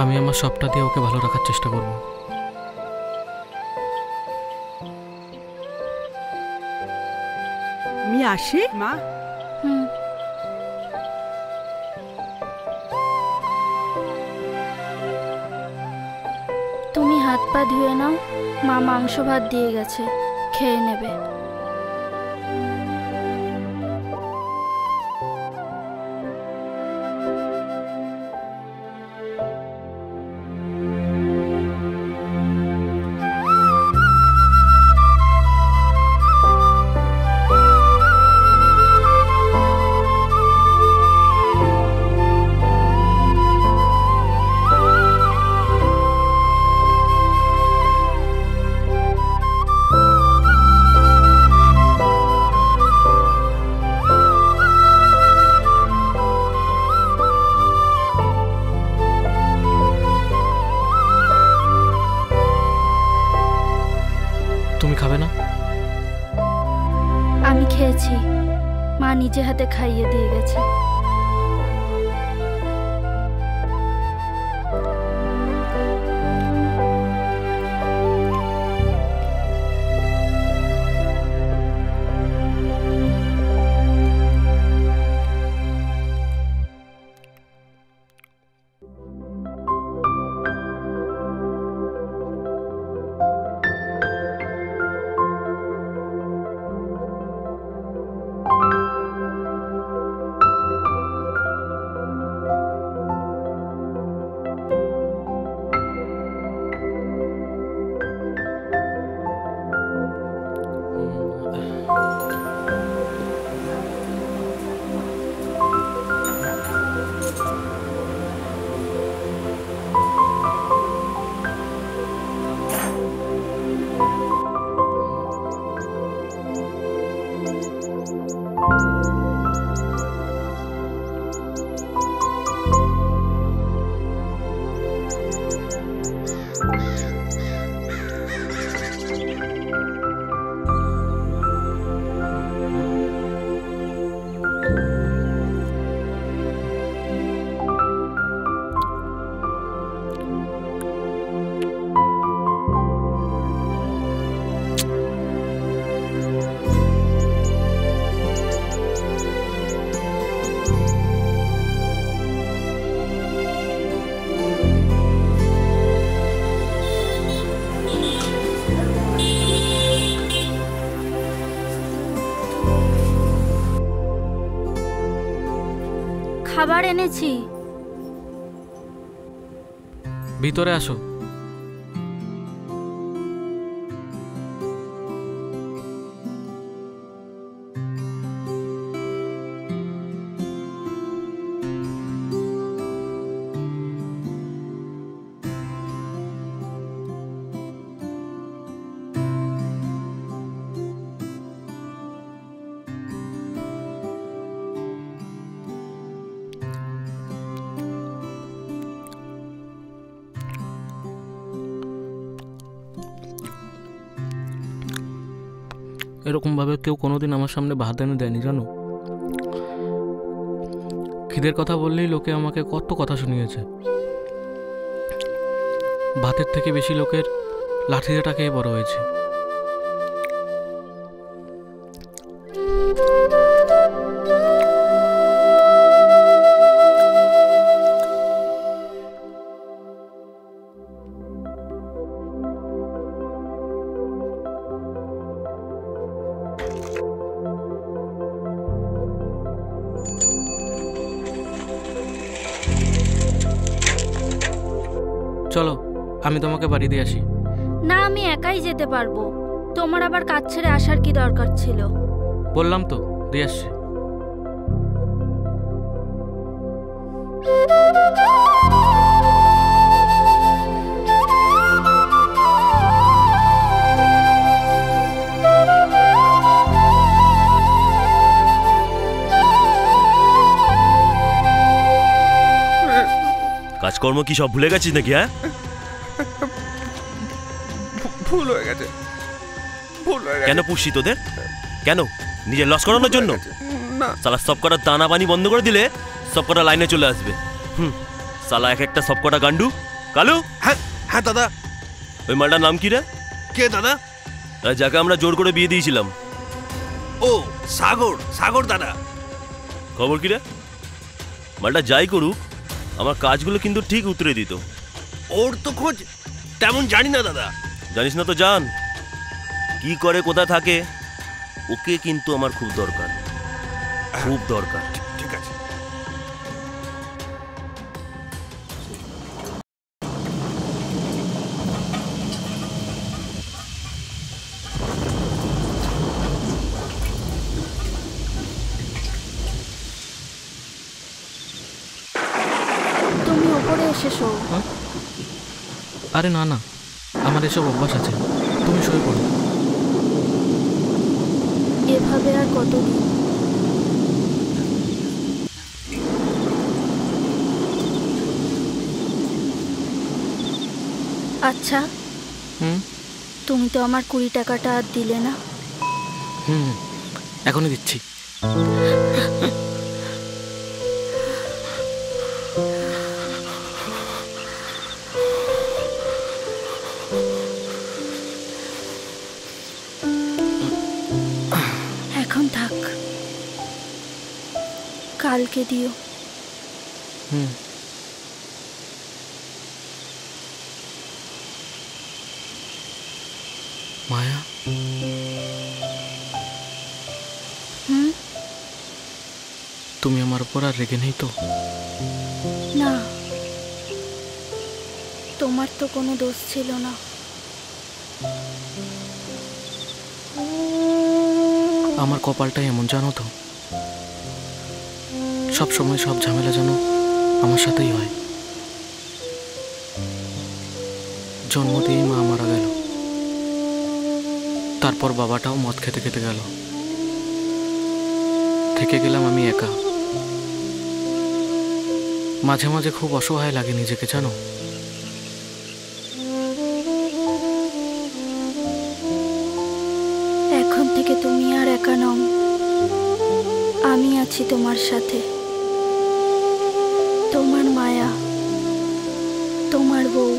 [SPEAKER 1] আমি আমার সবটা দিয়ে ওকে ভালো রাখার চেষ্টা করব।
[SPEAKER 7] আমি আসি মা।
[SPEAKER 4] তুমি হাত পা ধুয়ে নাও, মা মাংস ভাত দিয়ে গেছে, খেয়ে নেবে।
[SPEAKER 1] খাবে না?
[SPEAKER 4] আমি খেয়েছি, মা নিজে হাতে খাইয়ে দিয়ে গেছে। খাবার এনেছি।
[SPEAKER 1] ভিতরে আসো। এরকমভাবে কেউ কোনোদিন আমার সামনে ভাত এনে দেয়নি জানো। খিদের কথা বললেই লোকে আমাকে কত কথা শুনিয়েছে। ভাতের থেকে বেশি লোকের লাঠিটা খেয়ে বড় হয়েছে। চলো আমি তোমাকে বাড়ি দিয়ে আসি।
[SPEAKER 4] না, আমি একাই যেতে পারবো। তোমার আবার কাজ ছেড়ে আসার কি দরকার ছিল?
[SPEAKER 1] বললাম তো দিয়ে আসছি।
[SPEAKER 6] কাজকর্ম কি সব ভুলে গেছিস নাকি? হ্যাঁ,
[SPEAKER 3] ভুল হয়ে গেছে।
[SPEAKER 6] কেন পুষছি তোদের? কেন নিজের লস করানোর জন্য? সালা সব কটা দানা পানি বন্ধ করে দিলে সব কটা লাইনে চলে আসবে। সালা এক একটা সব কটা গান্ডু। কালু।
[SPEAKER 3] হ্যাঁ হ্যাঁ দাদা।
[SPEAKER 6] ওই মালটার নাম কি রে?
[SPEAKER 3] কে দাদা?
[SPEAKER 6] যাকে আমরা জোর করে বিয়ে দিয়েছিলাম।
[SPEAKER 3] ও সাগর। সাগর দাদা।
[SPEAKER 6] খবর কি রে? মালটা যাই করুক আমার কাজগুলো কিন্তু ঠিক উতরে দিত।
[SPEAKER 3] ওর তো খোঁজ তেমন জানি না দাদা।
[SPEAKER 6] জানিস না তো জান। কি করে কোথায় থাকে ওকে কিন্তু আমার খুব দরকার, খুব দরকার।
[SPEAKER 3] ঠিক আছে।
[SPEAKER 4] তুমি ওপরে এসে শো।
[SPEAKER 1] আরে না না, আমার এসব অভ্যাস আছে। তুমি শুয়ে পড়ো।
[SPEAKER 4] এভাবে আর কতদিন? আচ্ছা, তুমি তো আমার 20 টাকাটা আর দিলে না।
[SPEAKER 1] এখনই দিচ্ছি।
[SPEAKER 4] এখন থাক, কালকে দিও।
[SPEAKER 1] মায়া, তুমি আমার উপর আর রেগে নেই তো?
[SPEAKER 4] না, তোমার তো কোনো দোষ ছিল না।
[SPEAKER 1] আমার কপালটাই এমন জানো তো, সব সময় সব ঝামেলা যেন আমার সাথেই হয়। জন্ম দিয়েই মা মারা গেল, তারপর বাবাটাও মদ খেতে খেতে গেল। থেকে গেলাম আমি একা। মাঝে মাঝে খুব অসহায় লাগে নিজেকে জানো।
[SPEAKER 4] এখন থেকে তুমি আর একা নও, আমি আছি তোমার সাথে। তোমার মায়া, তোমার বউ।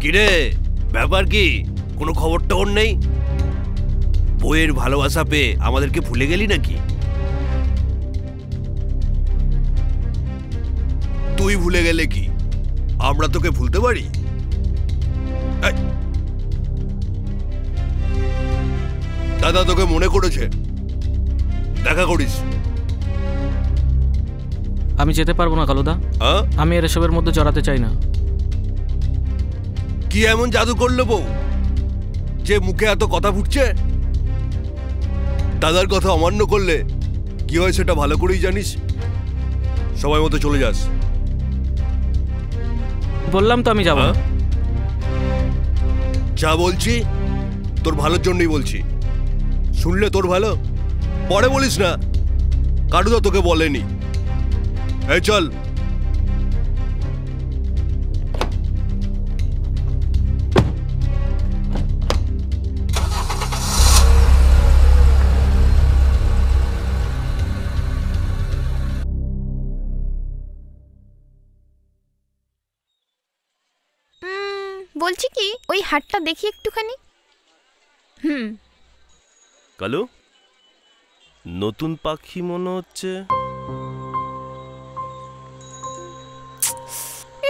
[SPEAKER 13] কিরে ব্যাপার কি? কোনো খবর টবর নেই? বইয়ের ভালোবাসা পেয়ে আমাদেরকে ভুলে গেলি নাকি? তুই ভুলে গেলে কি আমরা তোকে ভুলতে পারি? দাদা তোকে মনে করেছে, দেখা করিস।
[SPEAKER 1] আমি যেতে পারবো না কালুদা, আমি এর এসবের মধ্যে জড়াতে চাই না।
[SPEAKER 13] কি এমন জাদু করলো বউ যে মুখে এত কথা ফুটছে? দাদার কথা অমান্য করলে কি হয় সেটা ভালো করেই জানিস। সময় মতো চলে যাস।
[SPEAKER 1] বললাম তো আমি যাব না।
[SPEAKER 13] যা বলছি তোর ভালোর জন্যই বলছি, শুনলে তোর ভালো, পরে বলিস না কালুদা তোকে বলেনি। এই চল।
[SPEAKER 9] বলছি কি ওই হাটটা দেখি একটুখানি।
[SPEAKER 6] কালু, নতুন পাখি মনে হচ্ছে।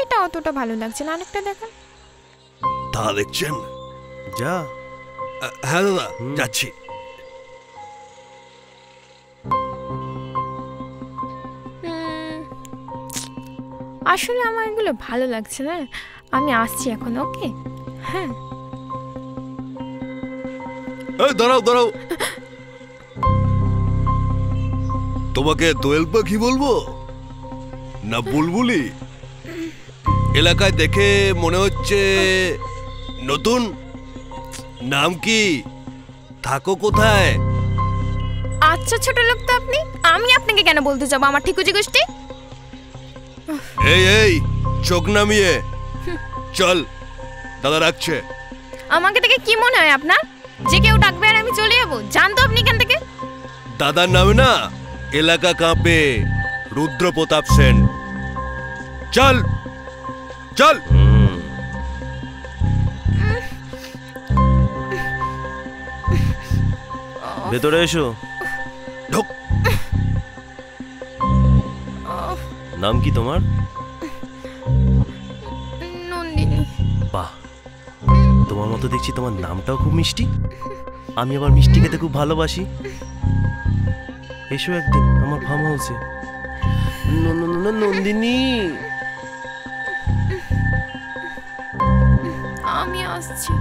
[SPEAKER 9] এটা অতটা ভালো লাগছে না, আরেকটা দেখান।
[SPEAKER 13] তা দেখছেন?
[SPEAKER 6] যা।
[SPEAKER 13] হ্যাঁ দাদা যাচ্ছি।
[SPEAKER 9] আসলে আমার এগুলো ভালো লাগছে না, আমি আসছি এখন। ওকে হ্যাঁ।
[SPEAKER 13] দাঁড়াও দাঁড়াও, তোমাকে দোয়েল পাখি বলবো না বুলবুলি? এলাকায় দেখে মনে হচ্ছে নতুন। নাম কি? থাকো কোথায়?
[SPEAKER 9] আচ্ছা ছোট লোক তো আপনি, আমি আপনাকে কেন বলতে যাবো আমার ঠিকুজি গোষ্ঠী?
[SPEAKER 13] এই এই চোখ নামিয়ে চল, দাদা রাখছে।
[SPEAKER 9] আমাকে দেখে কি মনে হয় আপনার যে কেউ ডাকবে আর আমি চলে যাবো? জানতো আপনি এখান থেকে?
[SPEAKER 13] দাদার নামে না এলাকা কাঁপে, রুদ্র প্রতাপ সেন। চল চল।
[SPEAKER 6] ভেতরে এসো।
[SPEAKER 13] ঢোক।
[SPEAKER 6] নাম কি তোমার?
[SPEAKER 9] নন্দিনী।
[SPEAKER 6] বাহ, তোমার মতো দেখছি তোমার নামটাও খুব মিষ্টি। আমি আবার মিষ্টি খেতে খুব ভালোবাসি। এসো একদিন আমার ফার্ম হাউসে। নন্দিনী।
[SPEAKER 9] আমি আসছি।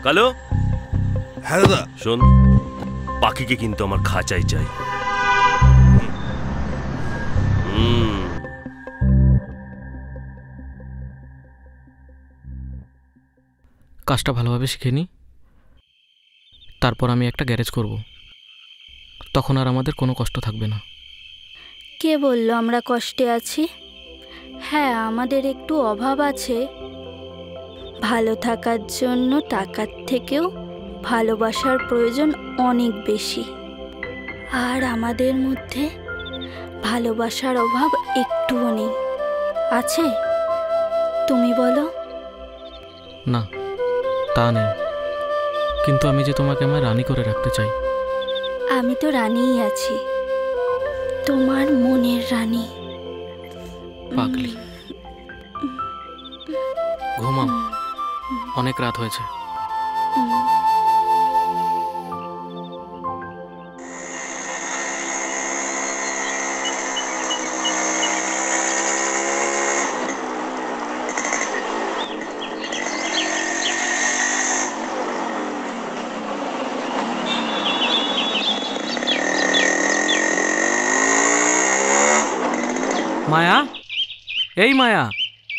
[SPEAKER 6] কালো।
[SPEAKER 13] হ্যাঁ দাদা।
[SPEAKER 6] শোন, পাখিকে কিন্তু আমার খাঁচাই চাই।
[SPEAKER 1] কাজটা ভালোভাবে শিখে নিই, তারপর আমি একটা গ্যারেজ করব। তখন আর আমাদের কোনো কষ্ট থাকবে না।
[SPEAKER 4] কে বলল আমরা কষ্টে আছি? হ্যাঁ, আমাদের একটু অভাব আছে। ভালো থাকার জন্য টাকার থেকেও ভালোবাসার প্রয়োজন অনেক বেশি। আর আমাদের মধ্যে ভালোবাসার অভাব একটুও নেই। আছে? তুমি বলো।
[SPEAKER 1] না, তা নেই, কিন্তু আমি যে তোমাকে আমার রানী করে রাখতে চাই।
[SPEAKER 4] আমি তো রানীই আছি, তোমার মনের রানী।
[SPEAKER 1] পাগলি, ঘুমাও, অনেক রাত হয়েছে। মায়া, এই মায়া,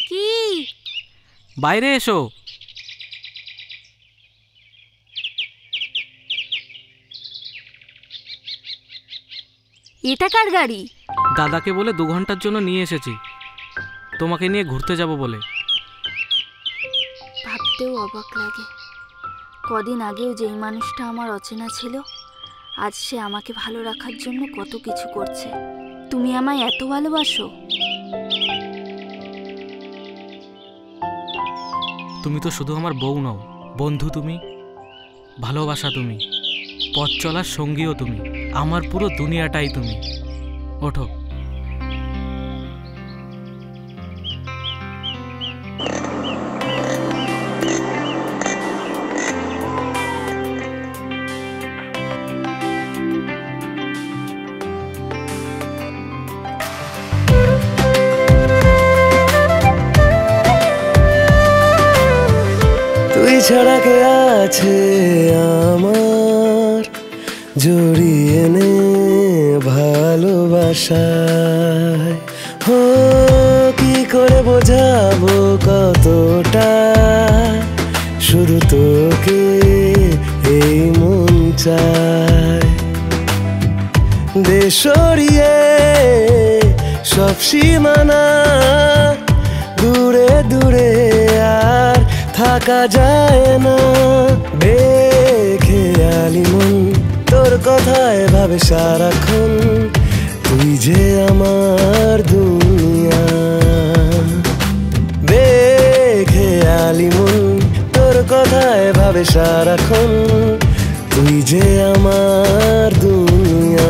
[SPEAKER 4] কি?
[SPEAKER 1] বাইরে এসো।
[SPEAKER 4] এটা কার গাড়ি?
[SPEAKER 1] দাদাকে বলে 2 ঘন্টার জন্য নিয়ে এসেছি, তোমাকে নিয়ে ঘুরতে যাব বলে।
[SPEAKER 4] ভাবতেও অবাক লাগে, কদিন আগেও যেই মানুষটা আমার অচেনা ছিল, আজ সে আমাকে ভালো রাখার জন্য কত কিছু করছে। তুমি আমায় এত ভালোবাসো?
[SPEAKER 1] তুমি তো শুধু আমার বউ নও, বন্ধু তুমি, ভালোবাসা তুমি, পথ চলার সঙ্গীও তুমি, আমার পুরো দুনিয়াটাই তুমি। ওঠো।
[SPEAKER 14] তুই ছাড়া কে আছে আমার জড়িয়ে নে ভালোবাসায়। হো কি করে বোঝাবো কতটা শুধু তোকে এই মন চায়। দেশরিয়ে সব সীমানা, দূরে দূরে আর থাকা যায় না। বেখেয়ালি মন তোর কথায় ভাবে সারাক্ষণ, তুই যে আমার দুনিয়া। বেখেয়ালি মন তোর কথায় ভাবে সারাক্ষণ, তুই যে আমার দুনিয়া।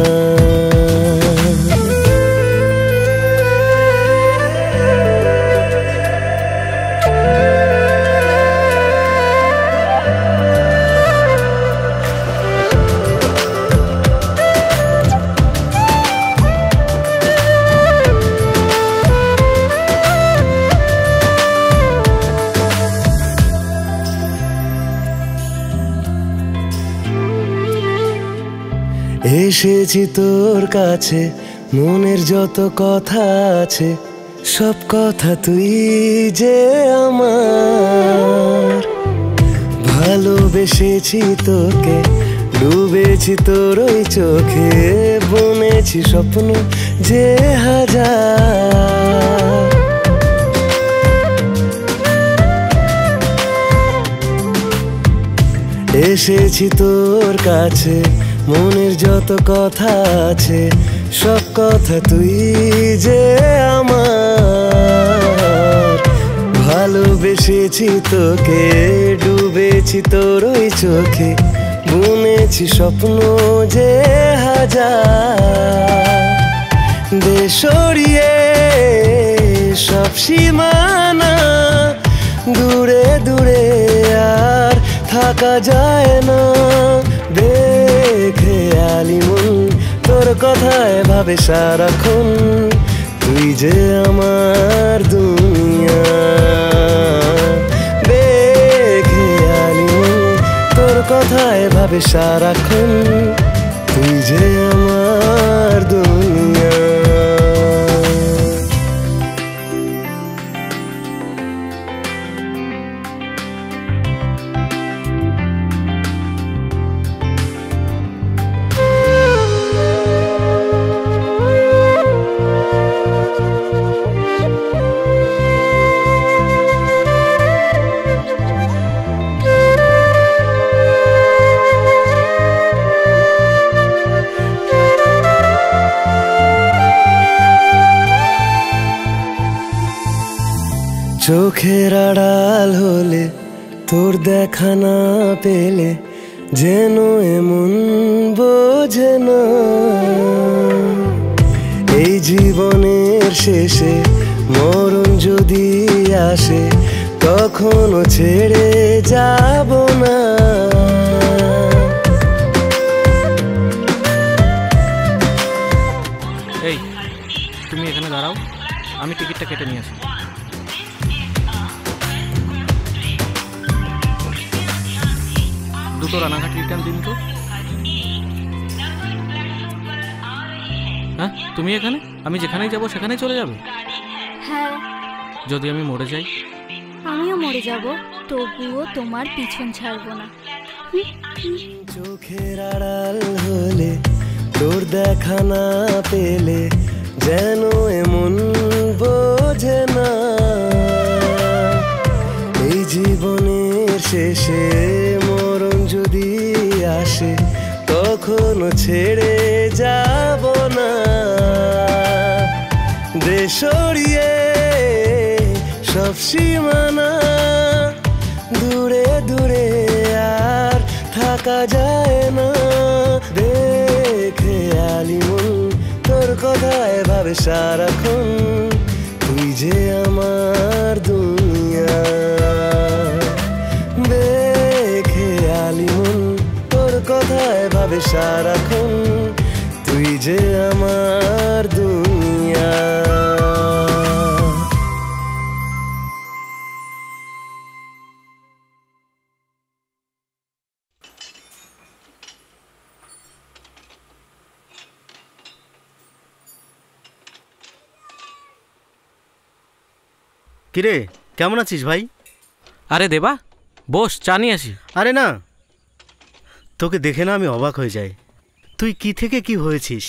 [SPEAKER 14] এসেছি তোর কাছে, মনের যত কথা আছে সব কথা তুই যে আমার। ভালোবেসেছি তোকে, ডুবেছি তোর ওই চোখে, বুনেছি স্বপ্ন যে হাজার। এসেছি তোর কাছে, মনের যত কথা আছে সব কথা তুই যে আমার। ভালোবেসেছি তোকে, ডুবেছি তোর ওই চোখে, বুনেছি স্বপ্ন যে হাজার। দেশরিয়ে সব সীমানা, দূরে দূরে আর থাকা যায় না। বেখেয়ালি মন তোর কথায় ভাবে সারাক্ষণ, তুই যে আমার দুনিয়া। বেখেয়ালি মন তোর কথায় ভাবে সারাক্ষণ, তুই যে আমার দুনিয়া। চোখের আড়াল হলে তোর দেখা না পেলে যেন এমন বোঝে না। এই জীবনের শেষে মরণ যদি আসে, কখনো ছেড়ে যাব না।
[SPEAKER 1] এই তুমি এখানে দাঁড়াও, আমি টিকিটটা কেটে নিয়ে আসি। দুটো রানাঘাট রিটার্ন দিন তো। হ্যাঁ তুমি এখানে? আমি যেখানেই যাব সেখানেই চলে যাবে?
[SPEAKER 4] হ্যাঁ।
[SPEAKER 1] যদি আমি মরে যাই?
[SPEAKER 4] আমিও মরে যাব, তবুও তোমার পিছন ছাড়বো না।
[SPEAKER 14] চোখের আড়াল হলে তোর দেখা না পেলে যেন এমন বোঝে না, এই জীবনের শেষে মরণ যদি আসে তখনও ছেড়ে যাব না। দেশ সরিয়ে সব সীমানা, দূরে দূরে আর থাকা যায় না। দেখে আলিমন তোর কথায় ভাবে সারাক্ষণ, তুই যে আমার দুনিয়া। দেখে আলিমন তোর কথায় ভাবে সারাক্ষণ, তুই যে আমার দুনিয়া।
[SPEAKER 5] কিরে কেমন আছিস ভাই?
[SPEAKER 1] আরে দেবা, বস, চা নিয়ে আসি।
[SPEAKER 5] আরে না, তোকে দেখে না আমি অবাক হয়ে যাই। তুই কি থেকে কি হয়েছিস?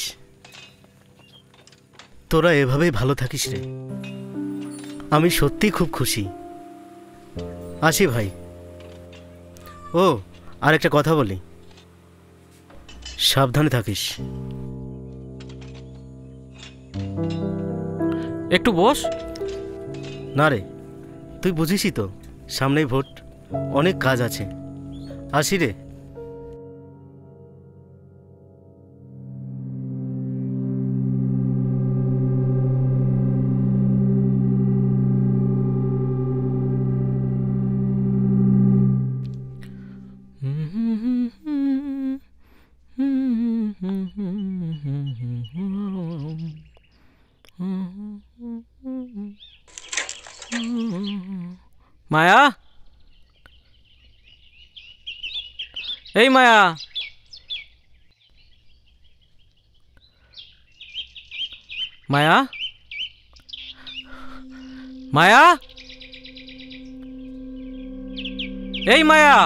[SPEAKER 5] তোরা এভাবেই ভালো থাকিস রে, আমি সত্যিই খুব খুশি। আসি ভাই। ও আর একটা কথা বলি, সাবধানে থাকিস।
[SPEAKER 1] একটু বস।
[SPEAKER 5] না রে, তুই বুঝিসই তো, সামনেই ভোট, অনেক কাজ আছে। আসি রে।
[SPEAKER 1] মায়া, এই মায়া, মায়া, মায়া, এই মায়া,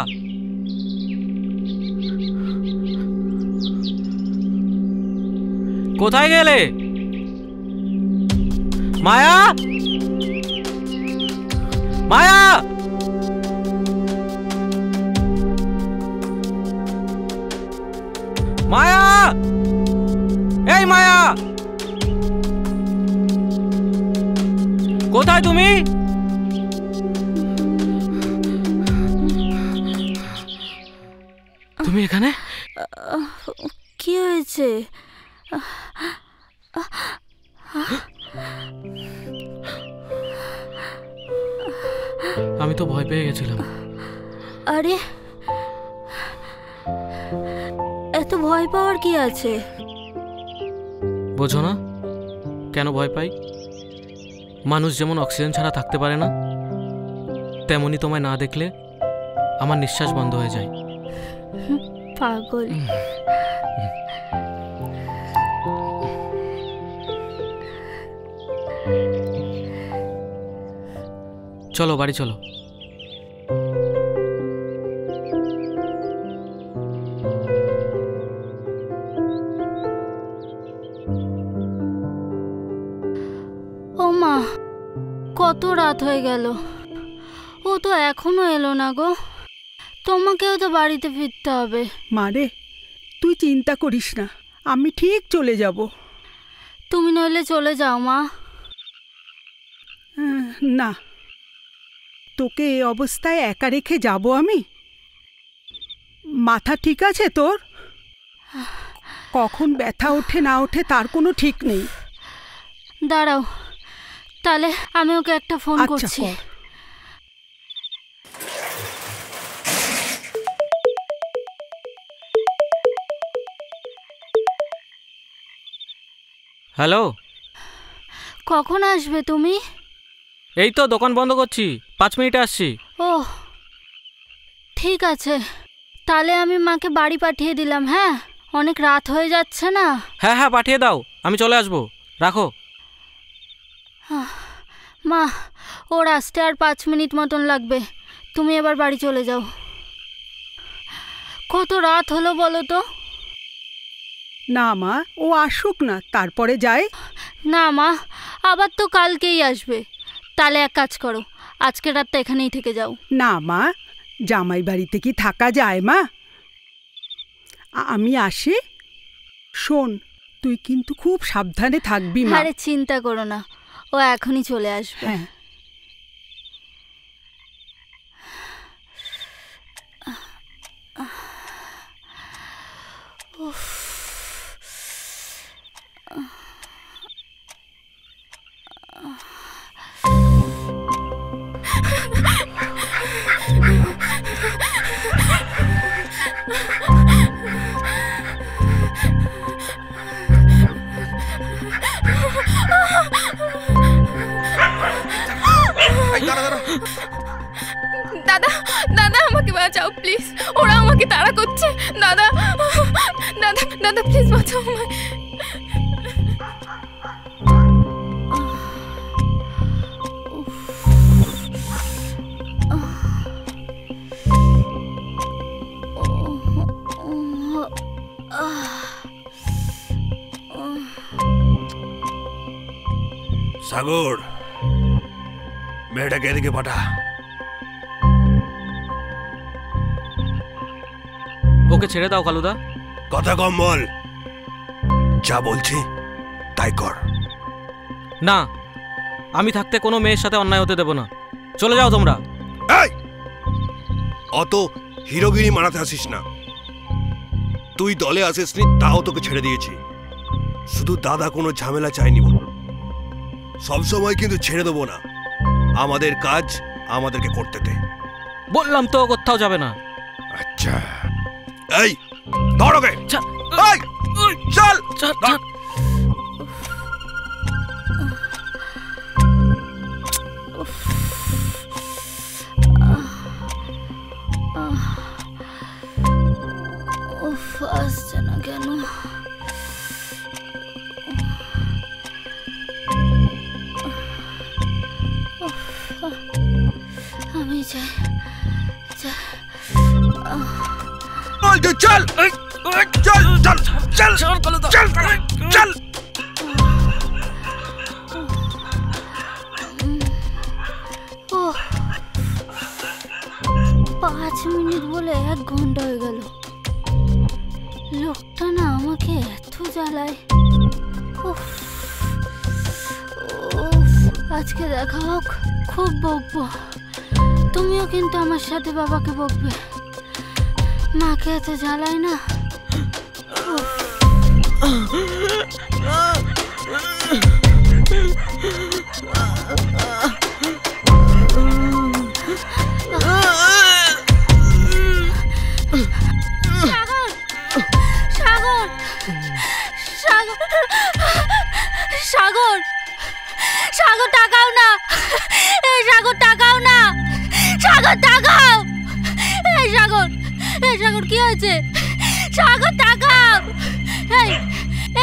[SPEAKER 1] কোথায় গেলে? মায়া, মায়া, মায়া, এই মায়া, কোথায় তুমি? তুমি এখানে?
[SPEAKER 4] কি হয়েছে?
[SPEAKER 1] আমি তো ভয় পেয়ে গেছিলাম।
[SPEAKER 4] আরে এত ভয় পাওয়ার কি আছে?
[SPEAKER 1] বোঝো না কেন ভয় পাই? মানুষ যেমন অক্সিজেন ছাড়া থাকতে পারে না, তেমনি তোমায় না দেখলে আমার নিঃশ্বাস বন্ধ হয়ে যায়।
[SPEAKER 4] পাগল।
[SPEAKER 1] চলো বাড়ি চলো।
[SPEAKER 4] ও মা, কত রাত হয়ে গেল, ও তো এখনো এলো না গো। তোমাকেও তো বাড়িতে ফিরতে হবে।
[SPEAKER 7] মারে, তুই চিন্তা করিস না, আমি ঠিক চলে যাব।
[SPEAKER 4] তুমি নইলে চলে যাও মা।
[SPEAKER 7] না, তোকে এই অবস্থায় একা রেখে যাব আমি? মাথা ঠিক আছে তোর? কখন ব্যথা ওঠে না ওঠে তার কোনো ঠিক নেই।
[SPEAKER 4] দাঁড়াও, তাহলে আমি ওকে একটা ফোন করছি।
[SPEAKER 1] হ্যালো,
[SPEAKER 4] কখন আসবে তুমি?
[SPEAKER 1] এই তো দোকান বন্ধ করছি, 5 মিনিটে আসছি।
[SPEAKER 4] ও ঠিক আছে, তাহলে আমি মাকে বাড়ি পাঠিয়ে দিলাম। হ্যাঁ, অনেক রাত হয়ে যাচ্ছে না?
[SPEAKER 1] হ্যাঁ হ্যাঁ পাঠিয়ে দাও, আমি চলে আসবো, রাখো।
[SPEAKER 4] মা, ওর আসতে আর 5 মিনিট মতন লাগবে, তুমি এবার বাড়ি চলে যাও। কত রাত হলো বলো তো?
[SPEAKER 7] না মা, ও আসুক না, তারপরে যায়।
[SPEAKER 4] না মা, আবার তো কালকেই আসবে। তাহলে এক কাজ করো, আজকে রাতটা এখানেই থেকে যাও।
[SPEAKER 7] না মা, জামাই বাড়িতে কি থাকা যায় মা? আমি আসি। শোন, তুই কিন্তু খুব সাবধানে থাকবি মা।
[SPEAKER 4] আরে চিন্তা করো না, ও এখনই চলে আসবে।
[SPEAKER 7] হ্যাঁ।
[SPEAKER 9] দাদা, দাদা আমাকে বাঁচাও প্লিজ, ওরা আমাকে তাড়া করছে। দাদা, দাদা, দাদা প্লিজ বাঁচাও আমায়।
[SPEAKER 13] সাগর, মেয়েটাকে এদিকে পাঠা।
[SPEAKER 1] ওকে ছেড়ে দাও কালুদা।
[SPEAKER 13] কথা কম বল, যা বলছি তাই কর।
[SPEAKER 1] না, আমি থাকতে কোনো মেয়ের সাথে অন্যায় হতে দেব না। চলে যাও তোমরা।
[SPEAKER 13] অত হিরোগিরি মারাতে আসিস না। তুই দলে আসিসনি, তাও তোকে ছেড়ে দিয়েছি। শুধু দাদা কোনো ঝামেলা চাইনি বল। সবসময় কিন্তু ছেড়ে দেবো না। আমাদের কাজ আমাদেরকে করতে দে।
[SPEAKER 1] বললাম তো কোথাও যাবে না।
[SPEAKER 13] আচ্ছা, এই ধর ওকে। চল চল।
[SPEAKER 4] আসছে না কেন? আমি যাই।
[SPEAKER 13] চল চল চল চল চল চল চল।
[SPEAKER 4] 5 মিনিট বলে 1 ঘন্টা হয়ে গেল। লোকটা না আমাকে এত জ্বালায়। আজকে দেখা হোক, খুব বকবো। তুমিও কিন্তু আমার সাথে বাবাকে বকবে। মাকে এত জ্বালায় না। সাগর, সাগর, সাগর, সাগর তাকাও না। সাগর তাকাও না। সাগর তাকাও। সাগর, সাগর কি হয়েছে? সাগর তাকাও।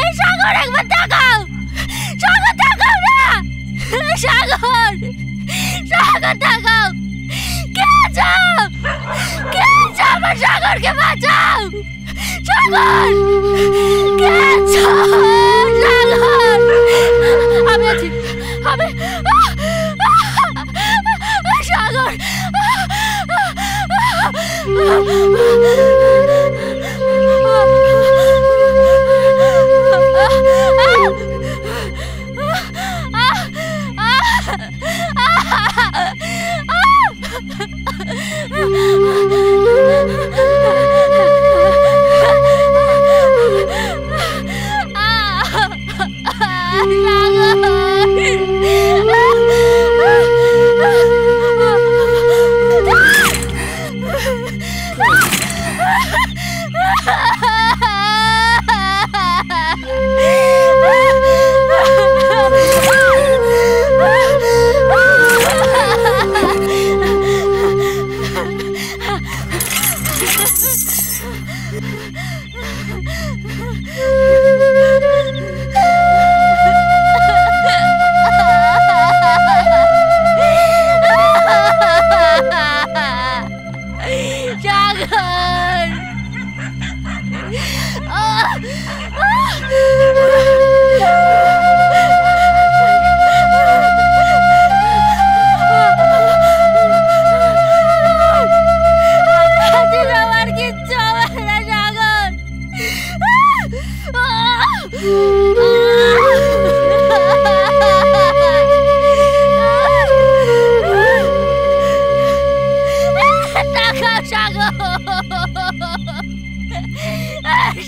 [SPEAKER 4] এই সাগর একবার তাকাও। সাগর তাকাও না। সাগর, সাগর তাকাও। কে আছো? কে আছো? আমার সাগরকে বাঁচাও। সাগর, কে আছো? সাগর, আমি আছি। আমি সাগর,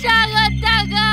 [SPEAKER 4] সাগর টাকা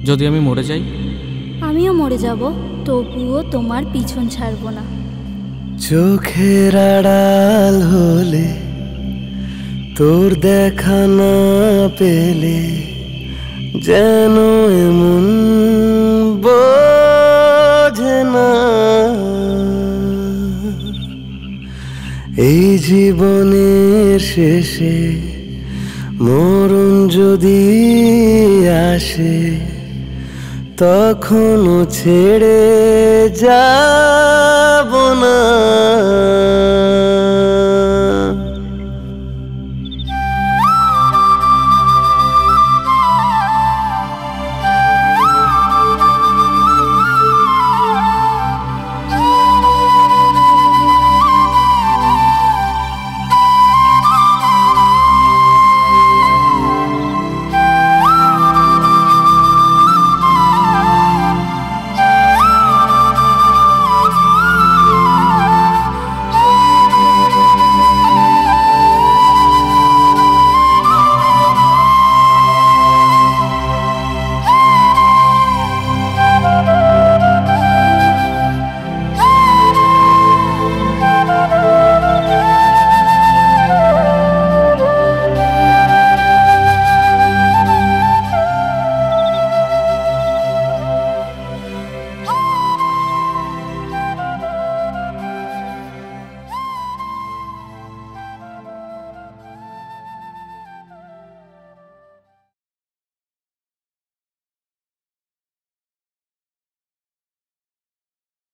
[SPEAKER 1] যদি আমি মরে যাই?
[SPEAKER 4] আমিও মরে যাব, তবুও তোমার পিছন ছাড়বো না।
[SPEAKER 14] চোখের আড়াল হলে তোর দেখা না পেলে যেন এমন বোঝে না এই জীবনের শেষে মরণ যদি আসে তখনও ছেড়ে যাব না।